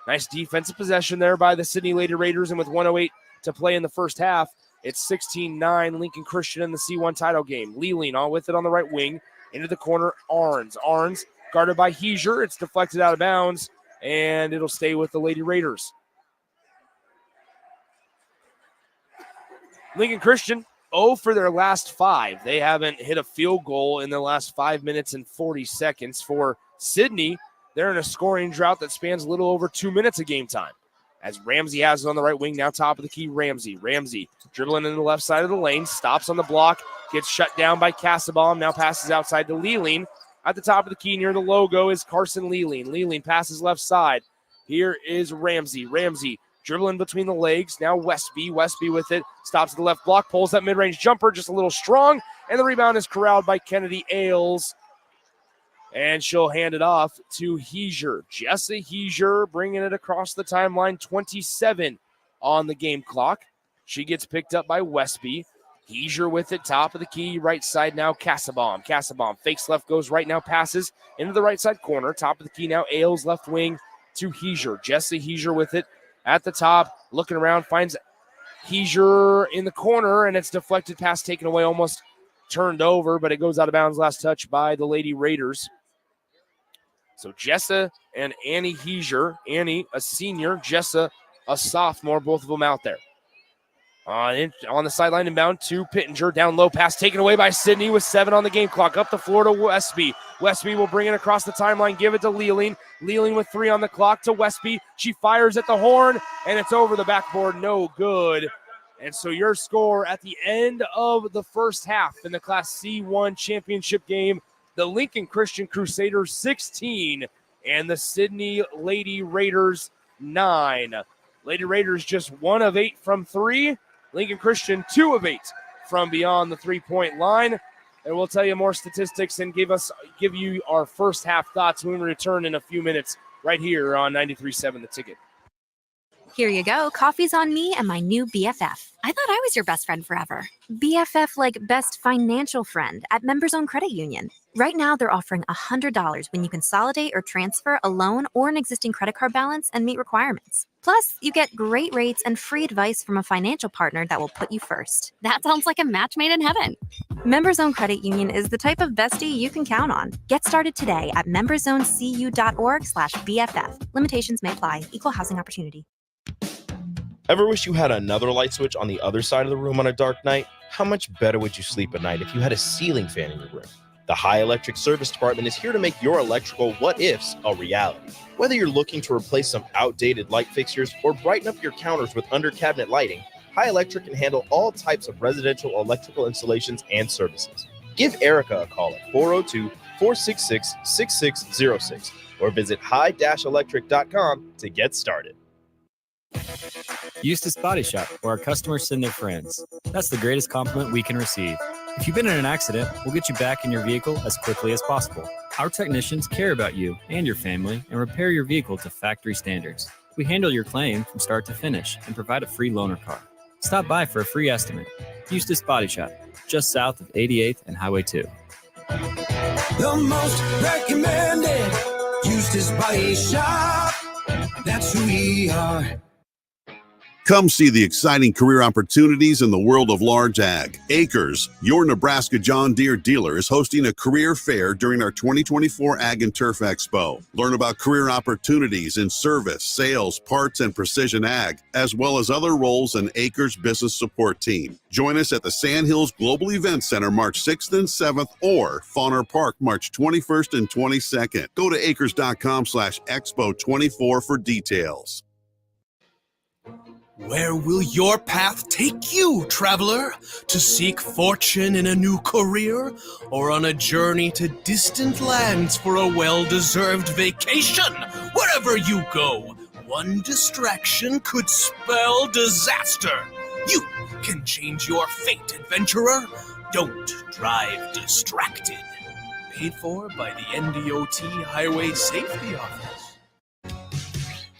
Nice defensive possession there by the Sidney Lady Raiders, and with 1:08 to play in the first half, it's 16-9 Lincoln Christian in the C1 title game. Lealing on with it on the right wing, into the corner, Arns. Arns guarded by Heiser. It's deflected out of bounds, and it'll stay with the Lady Raiders. Lincoln Christian, 0 for their last 5. They haven't hit a field goal in the last 5 minutes and 40 seconds. For Sidney, they're in a scoring drought that spans a little over 2 minutes of game time. As Ramsey has it on the right wing, now top of the key, Ramsey. Ramsey dribbling in the left side of the lane, stops on the block, gets shut down by Cassabaum, now passes outside to Lealing. At the top of the key near the logo is Carson Lealing. Lealing passes left side. Here is Ramsey. Ramsey dribbling between the legs. Now Westby. Westby with it. Stops at the left block. Pulls that mid-range jumper just a little strong. And the rebound is corralled by Kennedy Ailes. And she'll hand it off to Heiser. Jessa Heiser bringing it across the timeline. 27 on the game clock. She gets picked up by Westby. Heiser with it, top of the key, right side now, Cassabaum. Cassabaum fakes left, goes right now, passes into the right side corner. Top of the key now, Ailes left wing to Heiser. Jesse Heiser with it at the top, looking around, finds Heiser in the corner, and it's deflected pass taken away, almost turned over, but it goes out of bounds. Last touch by the Lady Raiders. So Jessa and Annie Heiser. Annie, a senior, Jessa, a sophomore, both of them out there. On the sideline inbound to Pittenger. Down low pass taken away by Sidney with 7 on the game clock. Up the floor to Westby. Westby will bring it across the timeline. Give it to Lealing. Lealing with 3 on the clock to Westby. She fires at the horn, and it's over the backboard. No good. And so your score at the end of the first half in the Class C1 championship game, the Lincoln Christian Crusaders 16 and the Sidney Lady Raiders 9. Lady Raiders just 1 of 8 from 3. Lincoln Christian 2 of 8 from beyond the 3-point line. And we'll tell you more statistics and give you our first half thoughts when we return in a few minutes right here on 93.7 The Ticket. Here you go. Coffee's on me and my new BFF. I thought I was your best friend forever. BFF like best financial friend at Members Own Credit Union. Right now, they're offering $100 when you consolidate or transfer a loan or an existing credit card balance and meet requirements. Plus, you get great rates and free advice from a financial partner that will put you first. That sounds like a match made in heaven. Members Own Credit Union is the type of bestie you can count on. Get started today at memberzonecu.org/BFF. Limitations may apply. Equal housing opportunity. Ever wish you had another light switch on the other side of the room on a dark night? How much better would you sleep at night if you had a ceiling fan in your room? The High Electric Service Department is here to make your electrical what-ifs a reality. Whether you're looking to replace some outdated light fixtures or brighten up your counters with under-cabinet lighting, High Electric can handle all types of residential electrical installations and services. Give Erica a call at 402-466-6606 or visit high-electric.com to get started. Eustace Body Shop, where our customers send their friends. That's the greatest compliment we can receive. If you've been in an accident, we'll get you back in your vehicle as quickly as possible. Our technicians care about you and your family and repair your vehicle to factory standards. We handle your claim from start to finish and provide a free loaner car. Stop by for a free estimate. Eustace Body Shop, just south of 88th and Highway 2. The most recommended Eustace Body Shop. That's who we are. Come see the exciting career opportunities in the world of large ag. Acres, your Nebraska John Deere dealer, is hosting a career fair during our 2024 Ag and Turf Expo. Learn about career opportunities in service, sales, parts, and precision ag, as well as other roles in Acres business support team. Join us at the Sandhills Global Event Center March 6th and 7th or Fauner Park March 21st and 22nd. Go to acres.com/expo24 for details. Where will your path take you, traveler? To seek fortune in a new career? Or on a journey to distant lands for a well-deserved vacation? Wherever you go, one distraction could spell disaster. You can change your fate, adventurer. Don't drive distracted. Paid for by the NDOT Highway Safety Office.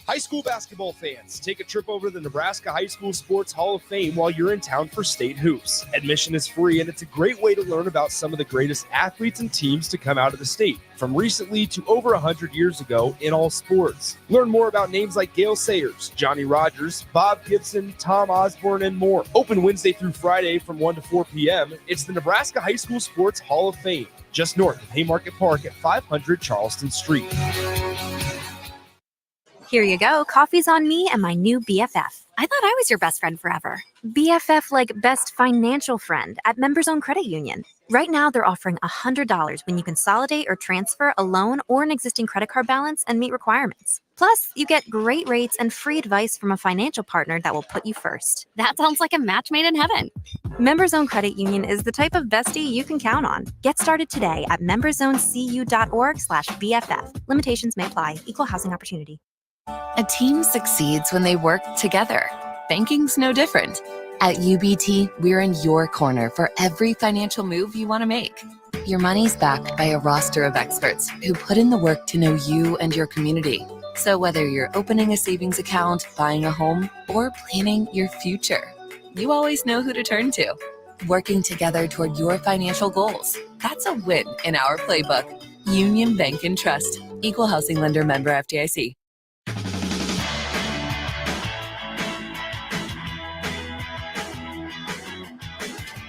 High school basketball fans, take a trip over to the Nebraska High School Sports Hall of Fame while you're in town for state hoops. Admission is free, and it's a great way to learn about some of the greatest athletes and teams to come out of the state, from recently to over 100 years ago in all sports. Learn more about names like Gale Sayers, Johnny Rogers, Bob Gibson, Tom Osborne, and more. Open Wednesday through Friday from 1 to 4 p.m. It's the Nebraska High School Sports Hall of Fame, just north of Haymarket Park at 500 Charleston Street. Here you go, coffee's on me and my new BFF. I thought I was your best friend forever. BFF like best financial friend at Members Own Credit Union. Right now, they're offering $100 when you consolidate or transfer a loan or an existing credit card balance and meet requirements. Plus, you get great rates and free advice from a financial partner that will put you first. That sounds like a match made in heaven. Members Own Credit Union is the type of bestie you can count on. Get started today at memberzonecu.org/BFF. Limitations may apply. Equal housing opportunity. A team succeeds when they work together. Banking's no different. At UBT, we're in your corner for every financial move you want to make. Your money's backed by a roster of experts who put in the work to know you and your community. So whether you're opening a savings account, buying a home, or planning your future, you always know who to turn to. Working together toward your financial goals. That's a win in our playbook. Union Bank and Trust. Equal housing lender, member FDIC.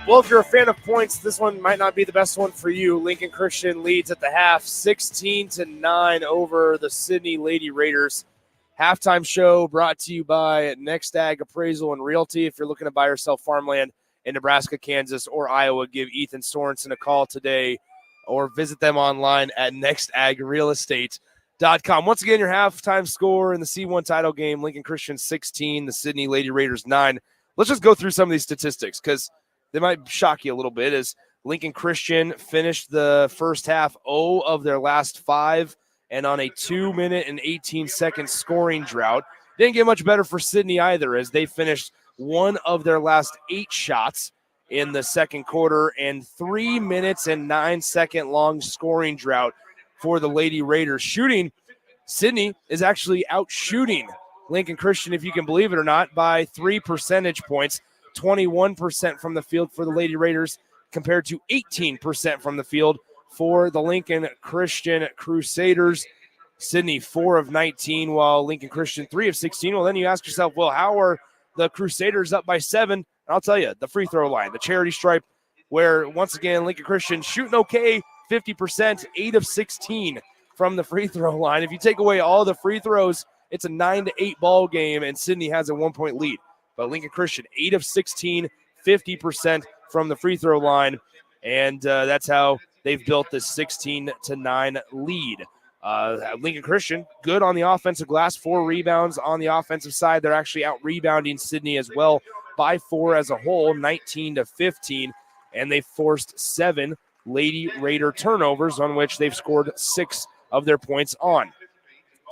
Well, if you're a fan of points, this one might not be the best one for you. Lincoln Christian leads at the half, 16-9 over the Sidney Lady Raiders. Halftime show brought to you by Next Ag Appraisal and Realty. If you're looking to buy or sell farmland in Nebraska, Kansas, or Iowa, give Ethan Sorensen a call today or visit them online at nextagrealestate.com. Once again, your halftime score in the C1 title game, Lincoln Christian 16, the Sidney Lady Raiders 9. Let's just go through some of these statistics because they might shock you a little bit. As Lincoln Christian finished the first half 0 of their last 5 and on a 2-minute and 18-second scoring drought. Didn't get much better for Sidney either, as they finished 1 of their last 8 shots in the second quarter and 3 minutes and 9-second long scoring drought for the Lady Raiders. Shooting, Sidney is actually out shooting Lincoln Christian, if you can believe it or not, by 3 percentage points. 21% from the field for the Lady Raiders compared to 18% from the field for the Lincoln Christian Crusaders. Sidney 4 of 19, while Lincoln Christian 3 of 16. Well, then you ask yourself, well, how are the Crusaders up by 7? And I'll tell you, the free throw line, the charity stripe, where once again, Lincoln Christian shooting okay, 50%, 8 of 16 from the free throw line. If you take away all the free throws, it's a 9-8 ball game, and Sidney has a 1-point lead. But Lincoln Christian, 8 of 16, 50% from the free throw line. And that's how they've built this 16-9 lead. Lincoln Christian, good on the offensive glass, 4 rebounds on the offensive side. They're actually out-rebounding Sidney as well by 4 as a whole, 19-15. And they forced 7 Lady Raider turnovers, on which they've scored 6 of their points on.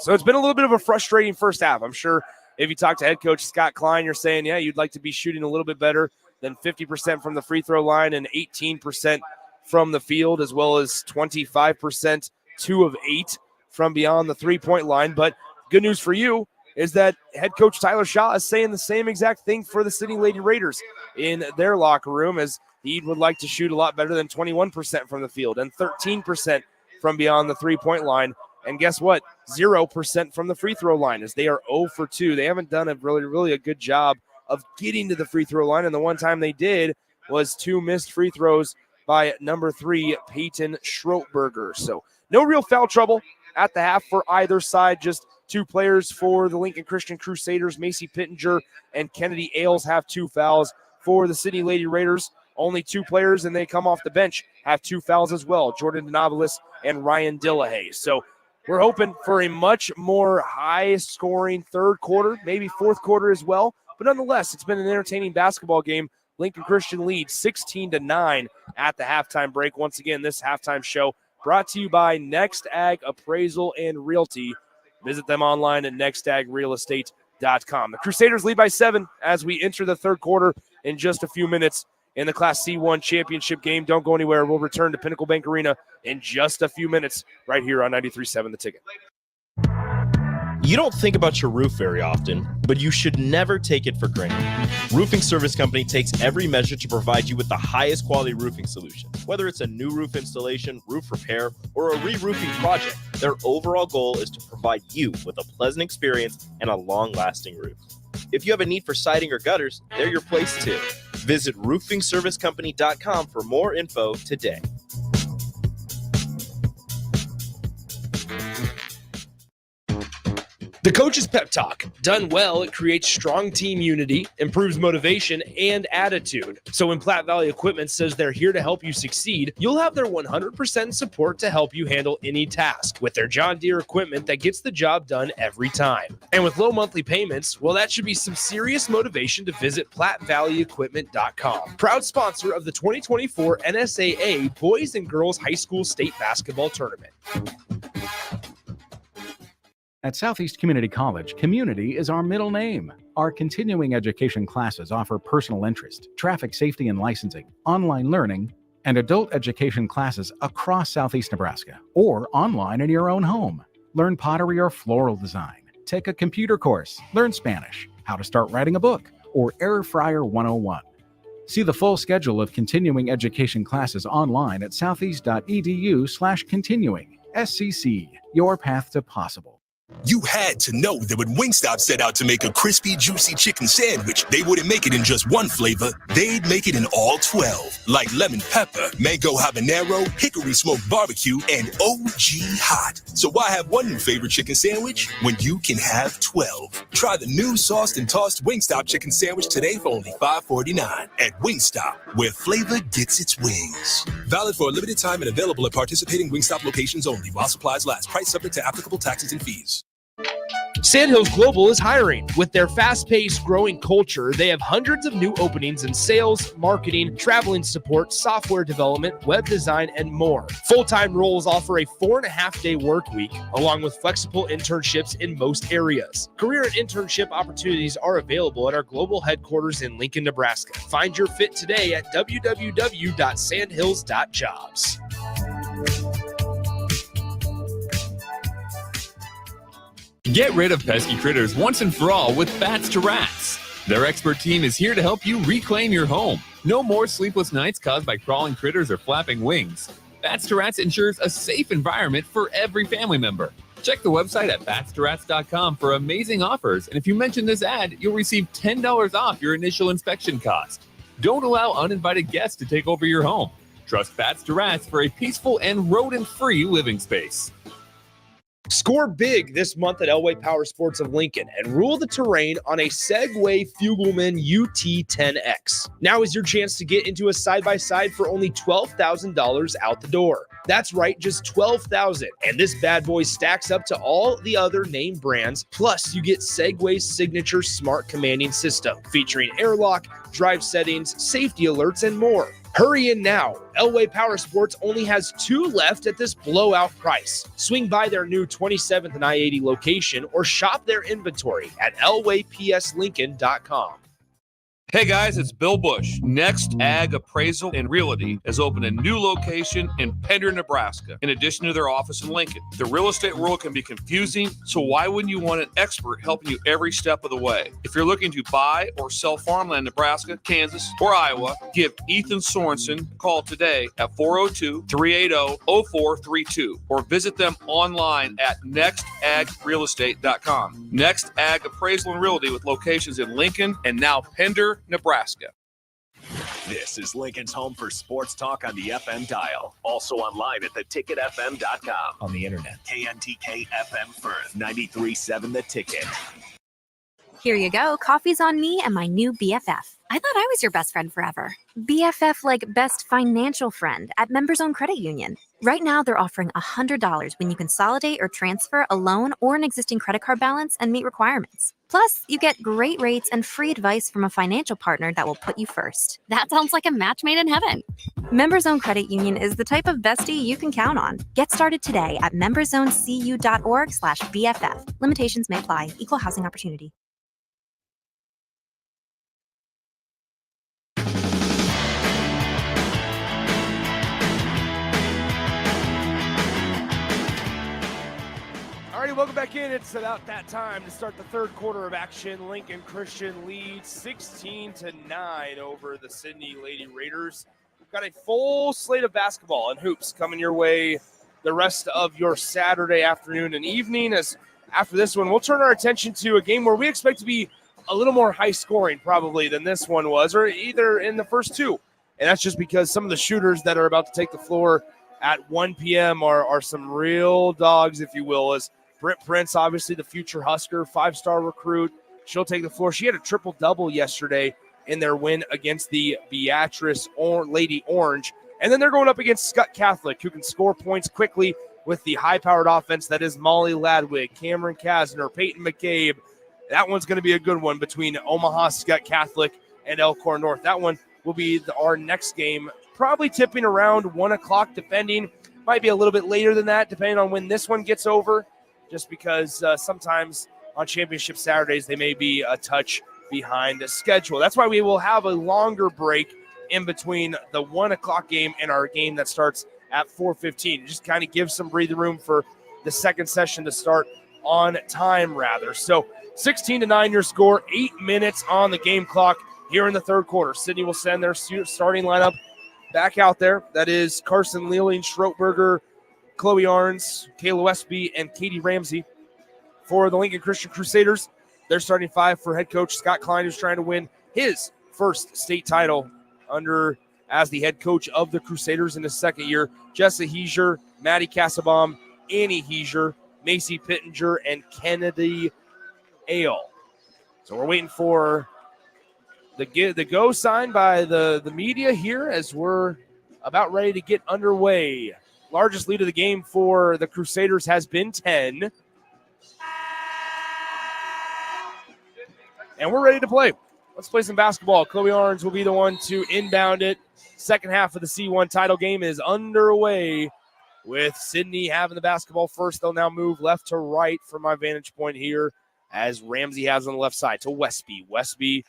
So it's been a little bit of a frustrating first half. I'm sure if you talk to head coach Scott Klein, you're saying, yeah, you'd like to be shooting a little bit better than 50% from the free throw line and 18% from the field, as well as 25%, 2 of 8 from beyond the three-point line. But good news for you is that head coach Tyler Shaw is saying the same exact thing for the Sidney Lady Raiders in their locker room, as he would like to shoot a lot better than 21% from the field and 13% from beyond the three-point line. And guess what? 0% from the free throw line, as they are 0 for 2. They haven't done a really a good job of getting to the free throw line. And the one time they did was 2 missed free throws by number 3, Peyton Schroetberger. So no real foul trouble at the half for either side. Just 2 players for the Lincoln Christian Crusaders. Macy Pittenger and Kennedy Ailes have 2 fouls. For the Sidney Lady Raiders, only 2 players, and they come off the bench, have 2 fouls as well. Jordan Denovelis and Ryan Dillahay. So we're hoping for a much more high-scoring third quarter, maybe fourth quarter as well. But nonetheless, it's been an entertaining basketball game. Lincoln Christian leads 16-9 at the halftime break. Once again, this halftime show brought to you by Next Ag Appraisal and Realty. Visit them online at nextagrealestate.com. The Crusaders lead by 7 as we enter the third quarter in just a few minutes in the Class C1 championship game. Don't go anywhere. We'll return to Pinnacle Bank Arena in just a few minutes right here on 93.7 The Ticket. You don't think about your roof very often, but you should never take it for granted. Roofing Service Company takes every measure to provide you with the highest quality roofing solution. Whether it's a new roof installation, roof repair, or a re-roofing project, their overall goal is to provide you with a pleasant experience and a long-lasting roof. If you have a need for siding or gutters, they're your place too. Visit roofingservicecompany.com for more info today. The Coach's Pep Talk. Done well, it creates strong team unity, improves motivation, and attitude. So when Platte Valley Equipment says they're here to help you succeed, you'll have their 100% support to help you handle any task with their John Deere equipment that gets the job done every time. And with low monthly payments, well, that should be some serious motivation to visit PlatteValleyEquipment.com. Proud sponsor of the 2024 NSAA Boys and Girls High School State Basketball Tournament. At Southeast Community College, community is our middle name. Our continuing education classes offer personal interest, traffic safety and licensing, online learning, and adult education classes across Southeast Nebraska or online in your own home. Learn pottery or floral design, take a computer course, learn Spanish, how to start writing a book, or Air Fryer 101. See the full schedule of continuing education classes online at southeast.edu/continuing. SCC, your path to possible. You had to know that when Wingstop set out to make a crispy, juicy chicken sandwich, they wouldn't make it in just one flavor. They'd make it in all 12, like lemon pepper, mango habanero, hickory smoked barbecue, and OG hot. So why have one new favorite chicken sandwich when you can have 12? Try the new sauced and tossed Wingstop chicken sandwich today for only $5.49 at Wingstop, where flavor gets its wings. Valid for a limited time and available at participating Wingstop locations only while supplies last. Price subject to applicable taxes and fees. Sandhills Global is hiring. With their fast-paced, growing culture, they have hundreds of new openings in sales, marketing, traveling support, software development, web design, and more. Full-time roles offer a 4.5-day work week, along with flexible internships in most areas. Career and internship opportunities are available at our global headquarters in Lincoln, Nebraska. Find your fit today at www.sandhills.jobs. Get rid of pesky critters once and for all with Bats to Rats. Their expert team is here to help you reclaim your home. No more sleepless nights caused by crawling critters or flapping wings. Bats to Rats ensures a safe environment for every family member. Check the website at batstoRats.com for amazing offers, and if you mention this ad, you'll receive $10 off your initial inspection cost. Don't allow uninvited guests to take over your home. Trust Bats to Rats for a peaceful and rodent-free living space. Score big this month at Elway Power Sports of Lincoln and rule the terrain on a Segway Fugelman UT10X. Now is your chance to get into a side-by-side for only $12,000 out the door. That's right, just $12,000. And this bad boy stacks up to all the other name brands. Plus, you get Segway's signature smart commanding system featuring airlock, drive settings, safety alerts, and more. Hurry in now. Elway Power Sports only has 2 left at this blowout price. Swing by their new 27th and I-80 location or shop their inventory at elwaypslincoln.com. Hey guys, it's Bill Bush. Next Ag Appraisal and Realty has opened a new location in Pender, Nebraska, in addition to their office in Lincoln. The real estate world can be confusing, so why wouldn't you want an expert helping you every step of the way? If you're looking to buy or sell farmland in Nebraska, Kansas, or Iowa, give Ethan Sorensen a call today at 402-380-0432 or visit them online at nextagrealestate.com. Next Ag Appraisal and Realty with locations in Lincoln and now Pender, Nebraska. This is Lincoln's home for sports talk on the FM dial. Also online at theticketfm.com. On the internet. KNTK FM Firth, 93.7 The Ticket. Here you go. Coffee's on me and my new BFF. I thought I was your best friend forever. BFF like best financial friend at Members Own Credit Union. Right now, they're offering $100 when you consolidate or transfer a loan or an existing credit card balance and meet requirements. Plus, you get great rates and free advice from a financial partner that will put you first. That sounds like a match made in heaven. Members Own Credit Union is the type of bestie you can count on. Get started today at memberzonecu.org/BFF. Limitations may apply. Equal housing opportunity. Alrighty, welcome back in. It's about that time to start the third quarter of action. Lincoln Christian leads 16-9 over the Sidney Lady Raiders. We've got a full slate of basketball and hoops coming your way the rest of your Saturday afternoon and evening. As after this one, we'll turn our attention to a game where we expect to be a little more high scoring probably than this one was, or either in the first two. And that's just because some of the shooters that are about to take the floor at 1 p.m. are some real dogs, if you will, as Britt Prince, obviously the future Husker, 5-star recruit. She'll take the floor. She had a triple-double yesterday in their win against the Beatrice Lady Orange. And then they're going up against Scott Catholic, who can score points quickly with the high-powered offense that is Molly Ladwig, Cameron Kasner, Peyton McCabe. That one's going to be a good one between Omaha Scott Catholic and Elkhorn North. That one will be our next game, probably tipping around 1 o'clock, depending. Might be a little bit later than that, depending on when this one gets over, just because sometimes on championship Saturdays they may be a touch behind the schedule. That's why we will have a longer break in between the 1 o'clock game and our game that starts at 4:15. Just kind of give some breathing room for the second session to start on time, rather. So 16-9 your score, 8 minutes on the game clock here in the third quarter. Sidney will send their starting lineup back out there. That is Carson Lealing, Schroetberger, Chloe Arns, Kayla Westby, and Katie Ramsey. For the Lincoln Christian Crusaders, they're starting 5 for head coach Scott Klein, who's trying to win his first state title as the head coach of the Crusaders in his second year. Jessa Heiser, Maddie Kassabaum, Annie Heiser, Macy Pittenger, and Kennedy Ale. So we're waiting for the go sign by the media here as we're about ready to get underway. Largest lead of the game for the Crusaders has been 10. And we're ready to play. Let's play some basketball. Chloe Arns will be the one to inbound it. Second half of the C1 title game is underway with Sidney having the basketball first. They'll now move left to right from my vantage point here as Ramsey has on the left side to Westby. Westby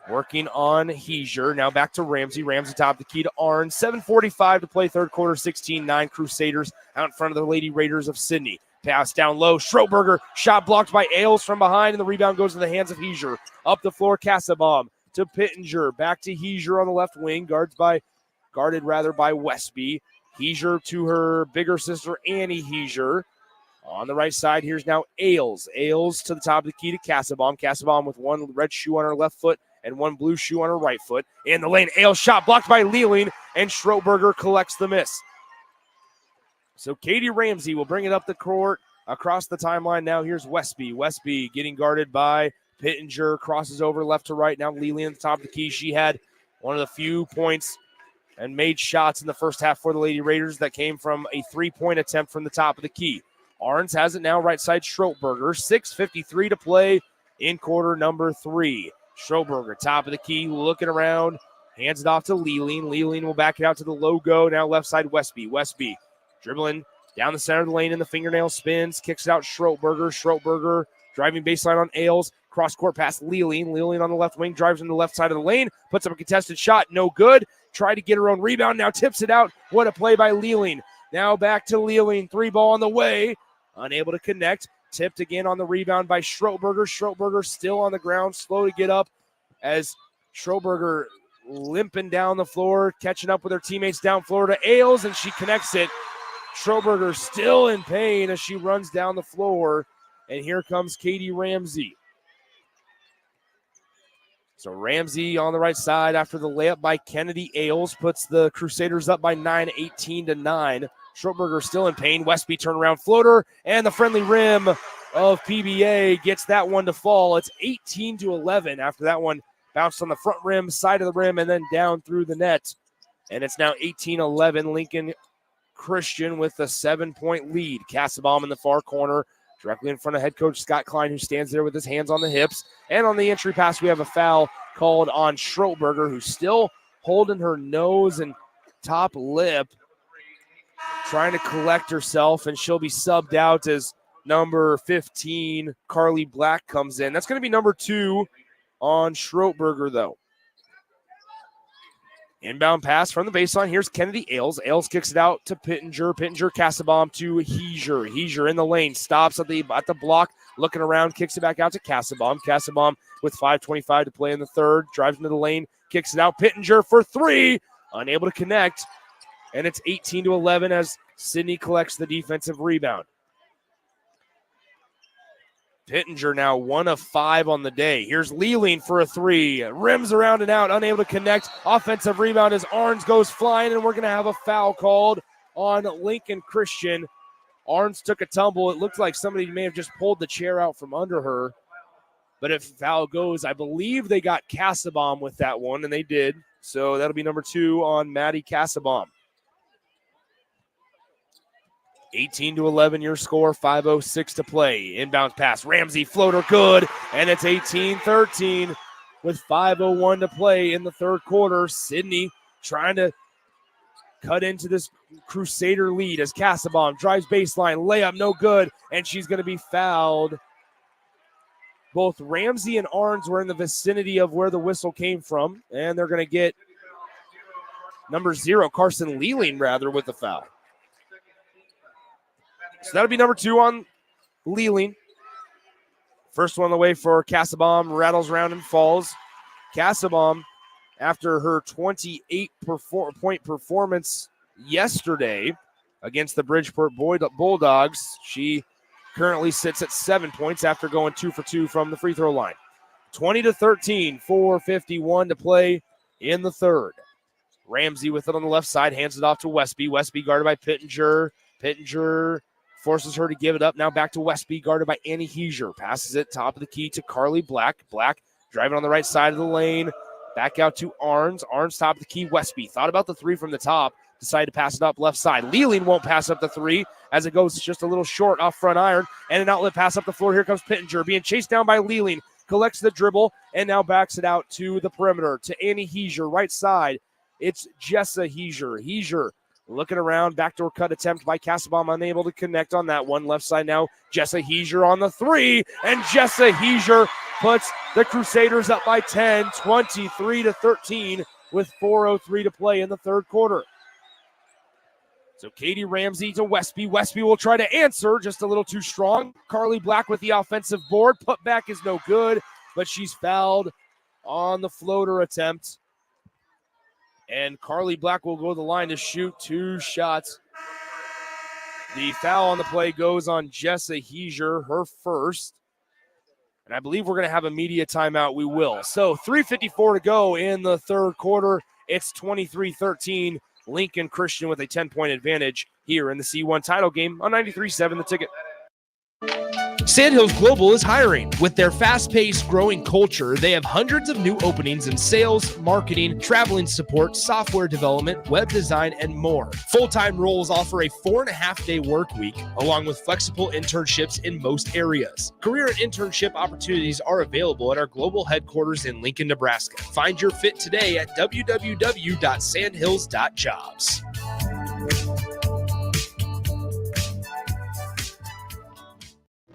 working on Heiser. Now back to Ramsey. Ramsey top the key to Arns. 7:45 to play third quarter, 16-9 Crusaders out in front of the Lady Raiders of Sidney. Pass down low. Schroetberger. Shot blocked by Ailes from behind, and the rebound goes to the hands of Heiser. Up the floor, Kassabaum to Pittenger. Back to Heiser on the left wing. Guarded by Westby. Heiser to her bigger sister, Annie Heiser. On the right side, here's now Ailes. Ailes to the top of the key to Kassabaum. Kassabaum with one red shoe on her left foot and one blue shoe on her right foot. In the lane, Ailes shot blocked by Lealing, and Schroetberger collects the miss. So Katie Ramsey will bring it up the court across the timeline. Now here's Westby. Westby getting guarded by Pittenger. Crosses over left to right. Now Lealing at the top of the key. She had one of the few points and made shots in the first half for the Lady Raiders that came from a three-point attempt from the top of the key. Arns has it now right side Schroetberger. 6:53 to play in quarter number 3. Schroetberger, top of the key, looking around. Hands it off to Lealing. Lealing will back it out to the logo. Now left side Westby. Westby dribbling down the center of the lane in the fingernail spins. Kicks it out Schroetberger. Schroetberger driving baseline on Ailes. Cross-court pass Lealing. Lealing on the left wing. Drives in the left side of the lane. Puts up a contested shot. No good. Tried to get her own rebound. Now tips it out. What a play by Lealing. Now back to Lealing. 3-ball on the way. Unable to connect. Tipped again on the rebound by Schroetberger. Schroetberger still on the ground. Slow to get up as Schroetberger limping down the floor. Catching up with her teammates down floor to Ailes, and she connects it. Schroetberger still in pain as she runs down the floor. And here comes Katie Ramsey. So Ramsey on the right side after the layup by Kennedy. Ailes puts the Crusaders up by 9, 18-9. Schroetberger still in pain. Westby turnaround floater, and the friendly rim of PBA gets that one to fall. It's 18-11 after that one bounced on the front rim, side of the rim, and then down through the net. And it's now 18-11. Lincoln Christian with a 7-point lead. Kassabaum in the far corner, directly in front of head coach Scott Klein, who stands there with his hands on the hips. And on the entry pass, we have a foul called on Schroetberger, who's still holding her nose and top lip, trying to collect herself, and she'll be subbed out as number 15, Carly Black, comes in. That's going to be number 2 on Schroetberger, though. Inbound pass from the baseline. Here's Kennedy Ailes. Ailes kicks it out to Pittenger. Pittenger, Kassabaum to Heiser. Heiser in the lane. Stops at the block. Looking around. Kicks it back out to Kassabaum. Kassabaum with 5:25 to play in the third. Drives into the lane. Kicks it out. Pittenger for 3. Unable to connect. And it's 18-11 as Sidney collects the defensive rebound. Pittenger now 1 of 5 on the day. Here's Lealing for a 3. Rims around and out, unable to connect. Offensive rebound as Arns goes flying, and we're going to have a foul called on Lincoln Christian. Arns took a tumble. It looked like somebody may have just pulled the chair out from under her. But if foul goes, I believe they got Casabom with that one, and they did. So that'll be number 2 on Maddie Casabom. 18-11 your score, 5:06 to play. Inbound pass, Ramsey floater good, and it's 18-13 with 5:01 to play in the third quarter. Sidney trying to cut into this Crusader lead as Casabom drives baseline, layup no good, and she's going to be fouled. Both Ramsey and Arns were in the vicinity of where the whistle came from, and they're going to get number 0, Carson Lealing, with the foul. So that'll be number 2 on Lealing. First one on the way for Casabom, rattles around and falls. Casabom, after her 28-point performance yesterday against the Bridgeport Bulldogs, she currently sits at 7 points after going 2 for 2 from the free throw line. 20-13, 4:51 to play in the third. Ramsey with it on the left side, hands it off to Westby. Westby guarded by Pittenger. Pittenger forces her to give it up. Now back to Westby, guarded by Annie Heiser. Passes it top of the key to Carly Black. Black driving on the right side of the lane. Back out to Arns. Arns top of the key. Westby thought about the 3 from the top. Decided to pass it up left side. Lealing won't pass up the 3 as it goes just a little short off front iron. And an outlet pass up the floor. Here comes Pittenger being chased down by Lealing. Collects the dribble and now backs it out to the perimeter to Annie Heiser. Right side. It's Jessa Heiser. Heiser looking around, backdoor cut attempt by Casabom, unable to connect on that one. Left side now, Jessa Heiser on the 3, and Jessa Heiser puts the Crusaders up by 10, 23-13, with 4:03 to play in the third quarter. So Katie Ramsey to Westby. Westby will try to answer, just a little too strong. Carly Black with the offensive board. Put back is no good, but she's fouled on the floater attempt. And Carly Black will go to the line to shoot 2 shots. The foul on the play goes on Jessa Heiser, her first. And I believe we're going to have a media timeout. We will. So 3:54 to go in the third quarter. It's 23-13. Lincoln Christian with a 10-point advantage here in the C1 title game on 93.7 The Ticket. Sandhills Global is hiring. With their fast-paced, growing culture, they have hundreds of new openings in sales, marketing, traveling support, software development, web design, and more. Full-time roles offer a 4.5-day work week, along with flexible internships in most areas. Career and internship opportunities are available at our global headquarters in Lincoln, Nebraska. Find your fit today at www.sandhills.jobs.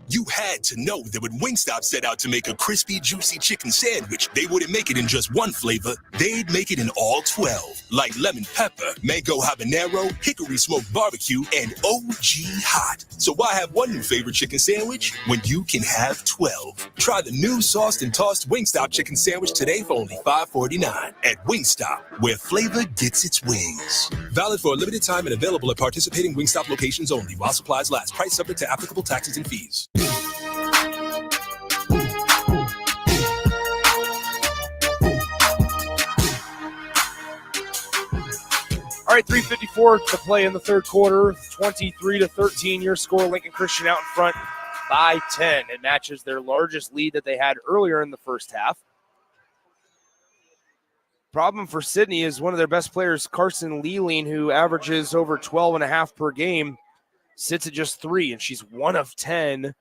You had to know that when Wingstop set out to make a crispy, juicy chicken sandwich, they wouldn't make it in just one flavor. They'd make it in all 12, like lemon pepper, mango habanero, hickory smoked barbecue, and OG hot. So why have one new favorite chicken sandwich when you can have 12? Try the new sauced and tossed Wingstop chicken sandwich today for only $5.49 at Wingstop, where flavor gets its wings. Valid for a limited time and available at participating Wingstop locations only while supplies last. Price subject to applicable taxes and fees. All right, 3:54 to play in the third quarter. 23-13, your score. Lincoln Christian out in front by 10. It matches their largest lead that they had earlier in the first half. Problem for Sidney is one of their best players, Carson Lealing, who averages over 12.5 per game, sits at just 3, and she's 1 of 10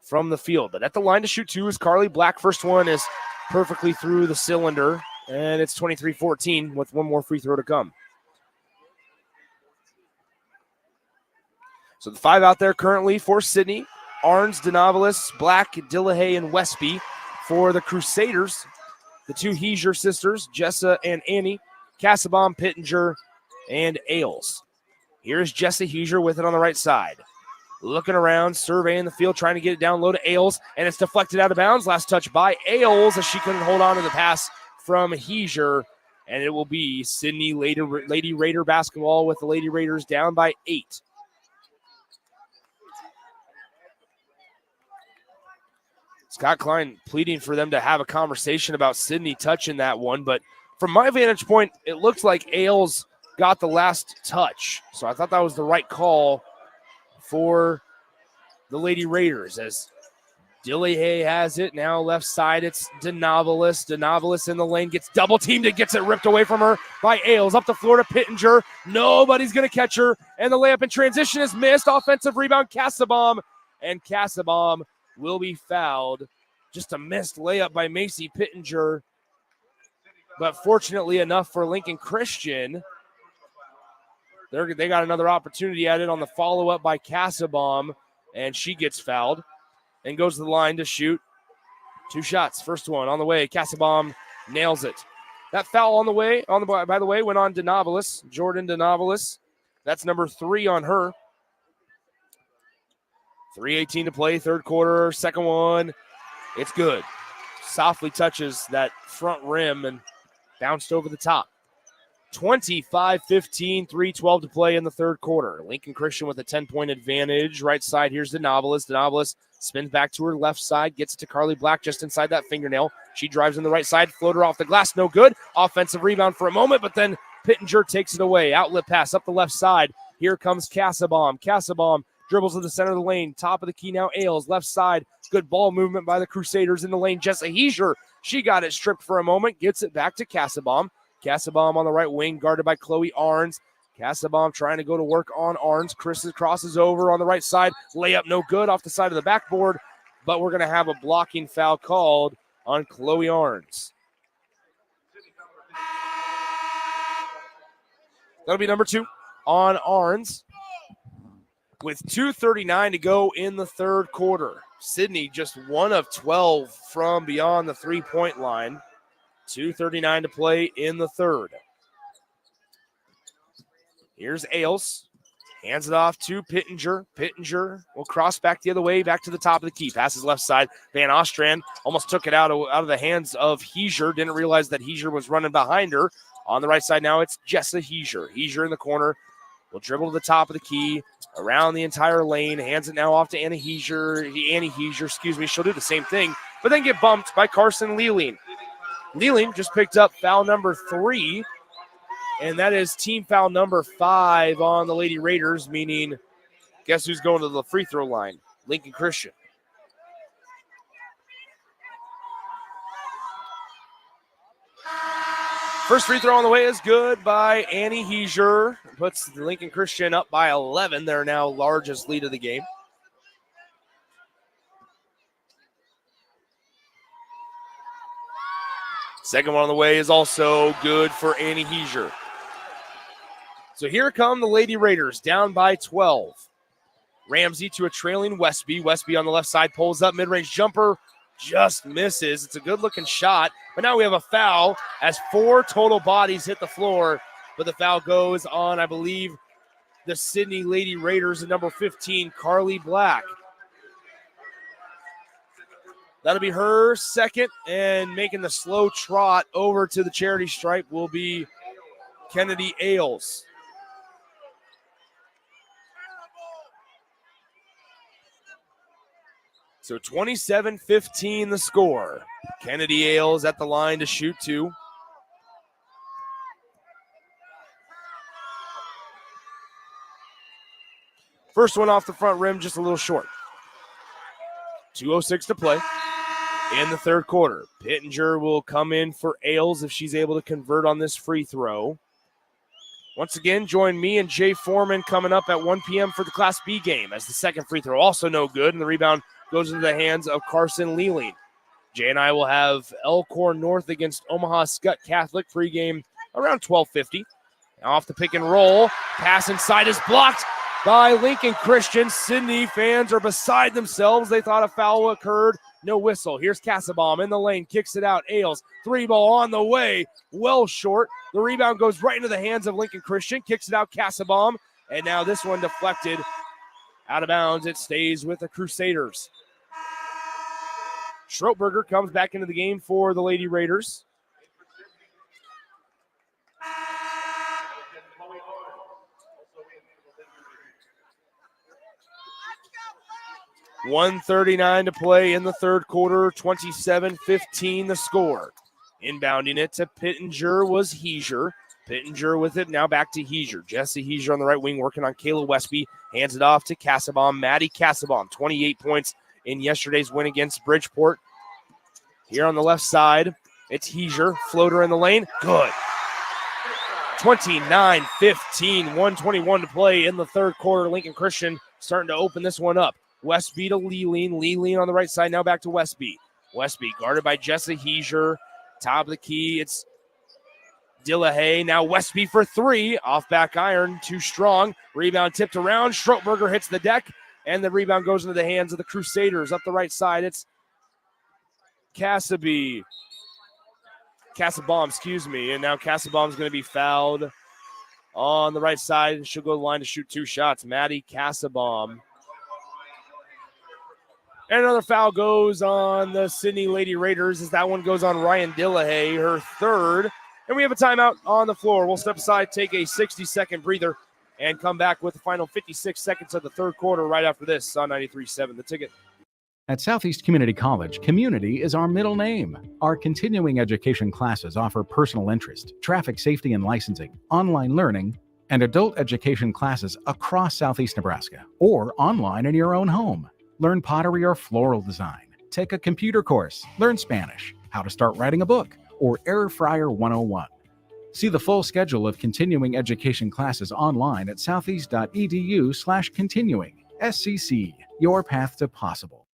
from the field. But at the line to shoot 2 is Carly Black. First one is perfectly through the cylinder, and it's 23-14 with one more free throw to come. So the 5 out there currently for Sidney: Arns, Denovalis, Black, Dillahay, and Westby. For the Crusaders, the 2 Heiser sisters, Jessa and Annie, Casabom, Pittenger, and Ailes. Here's Jessa Heiser with it on the right side. Looking around, surveying the field, trying to get it down low to Ailes, and it's deflected out of bounds. Last touch by Ailes as she couldn't hold on to the pass from Heiser, and it will be Sidney Lady Raider basketball with the Lady Raiders down by 8. Scott Klein pleading for them to have a conversation about Sidney touching that one, but from my vantage point, it looked like Ailes got the last touch. So I thought that was the right call for the Lady Raiders as Dillihay has it. Now left side, it's Denovalis. Denovalis in the lane, gets double teamed. It gets it ripped away from her by Ailes. Up the floor to Pittenger. Nobody's going to catch her. And the layup in transition is missed. Offensive rebound, Casabom. And Casabom will be fouled. Just a missed layup by Macy Pittenger. But fortunately enough for Lincoln Christian, they got another opportunity at it on the follow-up by Casabom. And she gets fouled and goes to the line to shoot 2 shots. First one on the way. Casabom nails it. That foul on the way, by the way, went on Denovalis, Jordan Denovalis. That's number 3 on her. 3:18 to play, third quarter. Second one, it's good. Softly touches that front rim and bounced over the top. 25-15, 3:12 to play in the third quarter. Lincoln Christian with a 10-point advantage. Right side, here's Denovalis. Denovalis spins back to her left side, gets it to Carly Black just inside that fingernail. She drives in the right side, floater off the glass, no good. Offensive rebound for a moment, but then Pittenger takes it away. Outlet pass up the left side. Here comes Casabom. Casabom dribbles to the center of the lane. Top of the key now, Ailes. Left side, good ball movement by the Crusaders in the lane. Jessa Heischer, she got it stripped for a moment, gets it back to Casabom. Casabom on the right wing, guarded by Chloe Arns. Casabom trying to go to work on Arns. Chris crosses over on the right side. Layup no good off the side of the backboard, but we're going to have a blocking foul called on Chloe Arns. That'll be number 2 on Arns. With 2:39 to go in the third quarter. Sidney just 1 of 12 from beyond the three-point line. 2:39 to play in the third. Here's Ailes. Hands it off to Pittenger. Pittenger will cross back the other way, back to the top of the key. Passes left side. Van Ostrand almost took it out of the hands of Heischer. Didn't realize that Heischer was running behind her. On the right side now, it's Jessa Heischer. Heischer in the corner will dribble to the top of the key, around the entire lane. Hands it now off to Annie Heischer. She'll do the same thing, but then get bumped by Carson Lealing. Lealing just picked up foul number 3, and that is team foul number 5 on the Lady Raiders, meaning guess who's going to the free throw line? Lincoln Christian. First free throw on the way is good by Annie Heischer. Puts the Lincoln Christian up by 11, their now largest lead of the game. Second one on the way is also good for Annie Heischer. So here come the Lady Raiders, down by 12. Ramsey to a trailing Westby. Westby on the left side pulls up, mid-range jumper, just misses. It's a good-looking shot, but now we have a foul as 4 total bodies hit the floor, but the foul goes on, I believe, the Sidney Lady Raiders, number 15, Carly Black. That'll be her second, and making the slow trot over to the charity stripe will be Kennedy Ailes. So 27-15 the score. Kennedy Ailes at the line to shoot 2. First one off the front rim, just a little short. 2:06 to play in the third quarter. Pittenger will come in for Ailes if she's able to convert on this free throw. Once again, join me and Jay Foreman coming up at 1 p.m. for the Class B game as the second free throw also no good, and the rebound goes into the hands of Carson Lealing. Jay and I will have Elkhorn North against Omaha Skutt Catholic pregame around 12:50. Off the pick and roll. Pass inside is blocked by Lincoln Christian. Sidney fans are beside themselves. They thought a foul occurred. No whistle. Here's Casabom in the lane. Kicks it out. Ailes. 3-ball on the way. Well short. The rebound goes right into the hands of Lincoln Christian. Kicks it out. Casabom. And now this one deflected out of bounds. It stays with the Crusaders. Schroepberger comes back into the game for the Lady Raiders. .139 to play in the third quarter, 27-15 the score. Inbounding it to Pittenger was Heischer. Pittenger with it. Now back to Heiser. Jesse Heiser on the right wing working on Kayla Westby. Hands it off to Casabom. Maddie Casabom, 28 points in yesterday's win against Bridgeport. Here on the left side, it's Heiser. Floater in the lane. Good. 29-15, 1:21 to play in the third quarter. Lincoln Christian starting to open this one up. Westby to Leeleen. Leeleen on the right side. Now back to Westby. Westby guarded by Jesse Heiser. Top of the key. It's Dillahay. Now Westby for three. Off back iron. Too strong. Rebound tipped around. Stroetberger hits the deck. And the rebound goes into the hands of the Crusaders. Up the right side, it's Casabom, and now Casabom's going to be fouled on the right side. She'll go to the line to shoot 2 shots. Maddie Casabom. And another foul goes on the Sidney Lady Raiders as that one goes on Ryan Dillahay, her third. And we have a timeout on the floor. We'll step aside, take a 60-second breather, and come back with the final 56 seconds of the third quarter right after this on 93.7 The Ticket. At Southeast Community College, community is our middle name. Our continuing education classes offer personal interest, traffic safety and licensing, online learning, and adult education classes across Southeast Nebraska or online in your own home. Learn pottery or floral design, take a computer course, learn Spanish, how to start writing a book, or Air Fryer 101. See the full schedule of continuing education classes online at southeast.edu/continuing. SCC, your path to possible.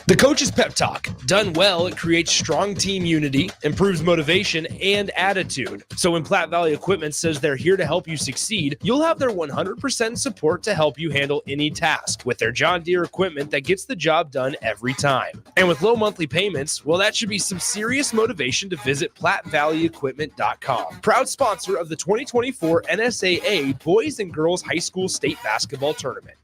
The Coach's Pep Talk. Done well, it creates strong team unity, improves motivation, and attitude. So when Platte Valley Equipment says they're here to help you succeed, you'll have their 100% support to help you handle any task with their John Deere equipment that gets the job done every time. And with low monthly payments, well, that should be some serious motivation to visit PlatteValleyEquipment.com. Proud sponsor of the 2024 NSAA Boys and Girls High School State Basketball Tournament.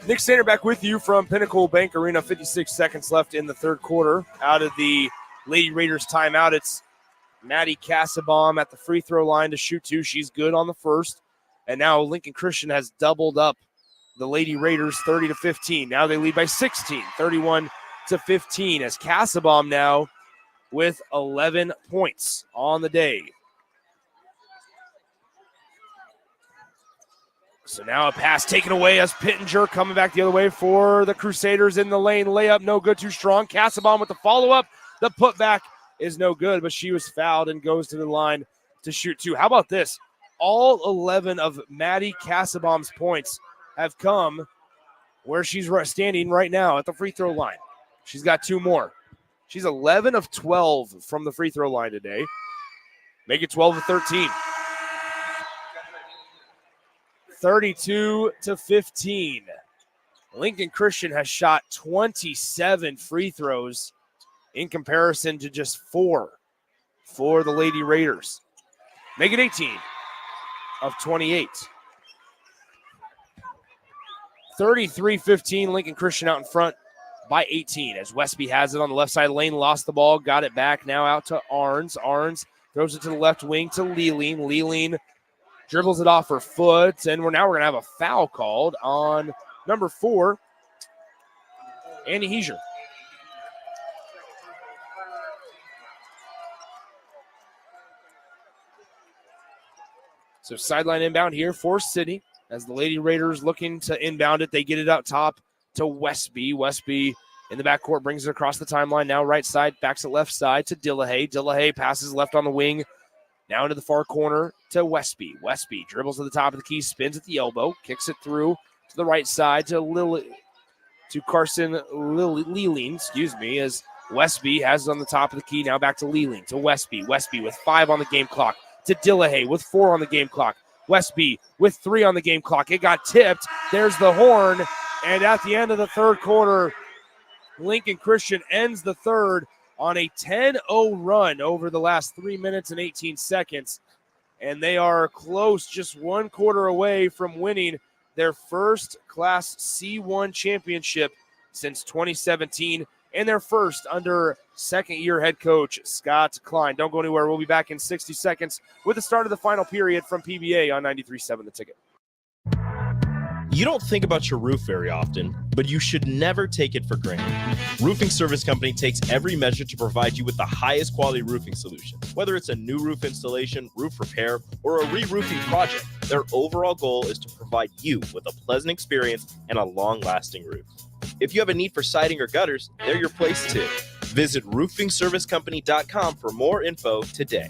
Nick Sander back with you from Pinnacle Bank Arena. 56 seconds left in the third quarter. Out of the Lady Raiders timeout, it's Maddie Casabom at the free throw line to shoot 2. She's good on the first. And now Lincoln Christian has doubled up the Lady Raiders 30-15. Now they lead by 16, 31-15, as Casabom now with 11 points on the day. So now a pass taken away as Pittenger coming back the other way for the Crusaders in the lane. Layup no good, too strong. Casabom with the follow-up. The putback is no good, but she was fouled and goes to the line to shoot 2. How about this? All 11 of Maddie Casabom's points have come where she's standing right now at the free throw line. She's got 2 more. She's 11 of 12 from the free throw line today. Make it 12 of 13. 32-15. Lincoln Christian has shot 27 free throws in comparison to just 4 for the Lady Raiders. Make it 18 of 28. 33-15, Lincoln Christian out in front by 18 as Westby has it on the left side lane, lost the ball, got it back, now out to Arns. Arns throws it to the left wing to Leeleen. Leeleen dribbles it off her foot, and we're going to have a foul called on number 4, Annie Heiser. So sideline inbound here for Sidney as the Lady Raiders looking to inbound it. They get it out top to Westby. Westby in the backcourt brings it across the timeline. Now right side, backs it left side to Dillahay. Dillahay passes left on the wing. Now into the far corner to Westby. Westby dribbles to the top of the key, spins at the elbow, kicks it through to the right side to Carson Leeleen, as Westby has it on the top of the key. Now back to Leeleen, to Westby. Westby with 5 on the game clock to Dillahay with 4 on the game clock. Westby with 3 on the game clock. It got tipped. There's the horn. And at the end of the third quarter, Lincoln Christian ends the third on a 10-0 run over the last 3 minutes and 18 seconds. And they are close, just 1 quarter away from winning their first Class C1 championship since 2017 and their first under second-year head coach Scott Klein. Don't go anywhere. We'll be back in 60 seconds with the start of the final period from PBA on 93.7 The Ticket. You don't think about your roof very often, but you should never take it for granted. Roofing Service Company takes every measure to provide you with the highest quality roofing solution. Whether it's a new roof installation, roof repair, or a re-roofing project, their overall goal is to provide you with a pleasant experience and a long-lasting roof. If you have a need for siding or gutters, they're your place too. Visit roofingservicecompany.com for more info today.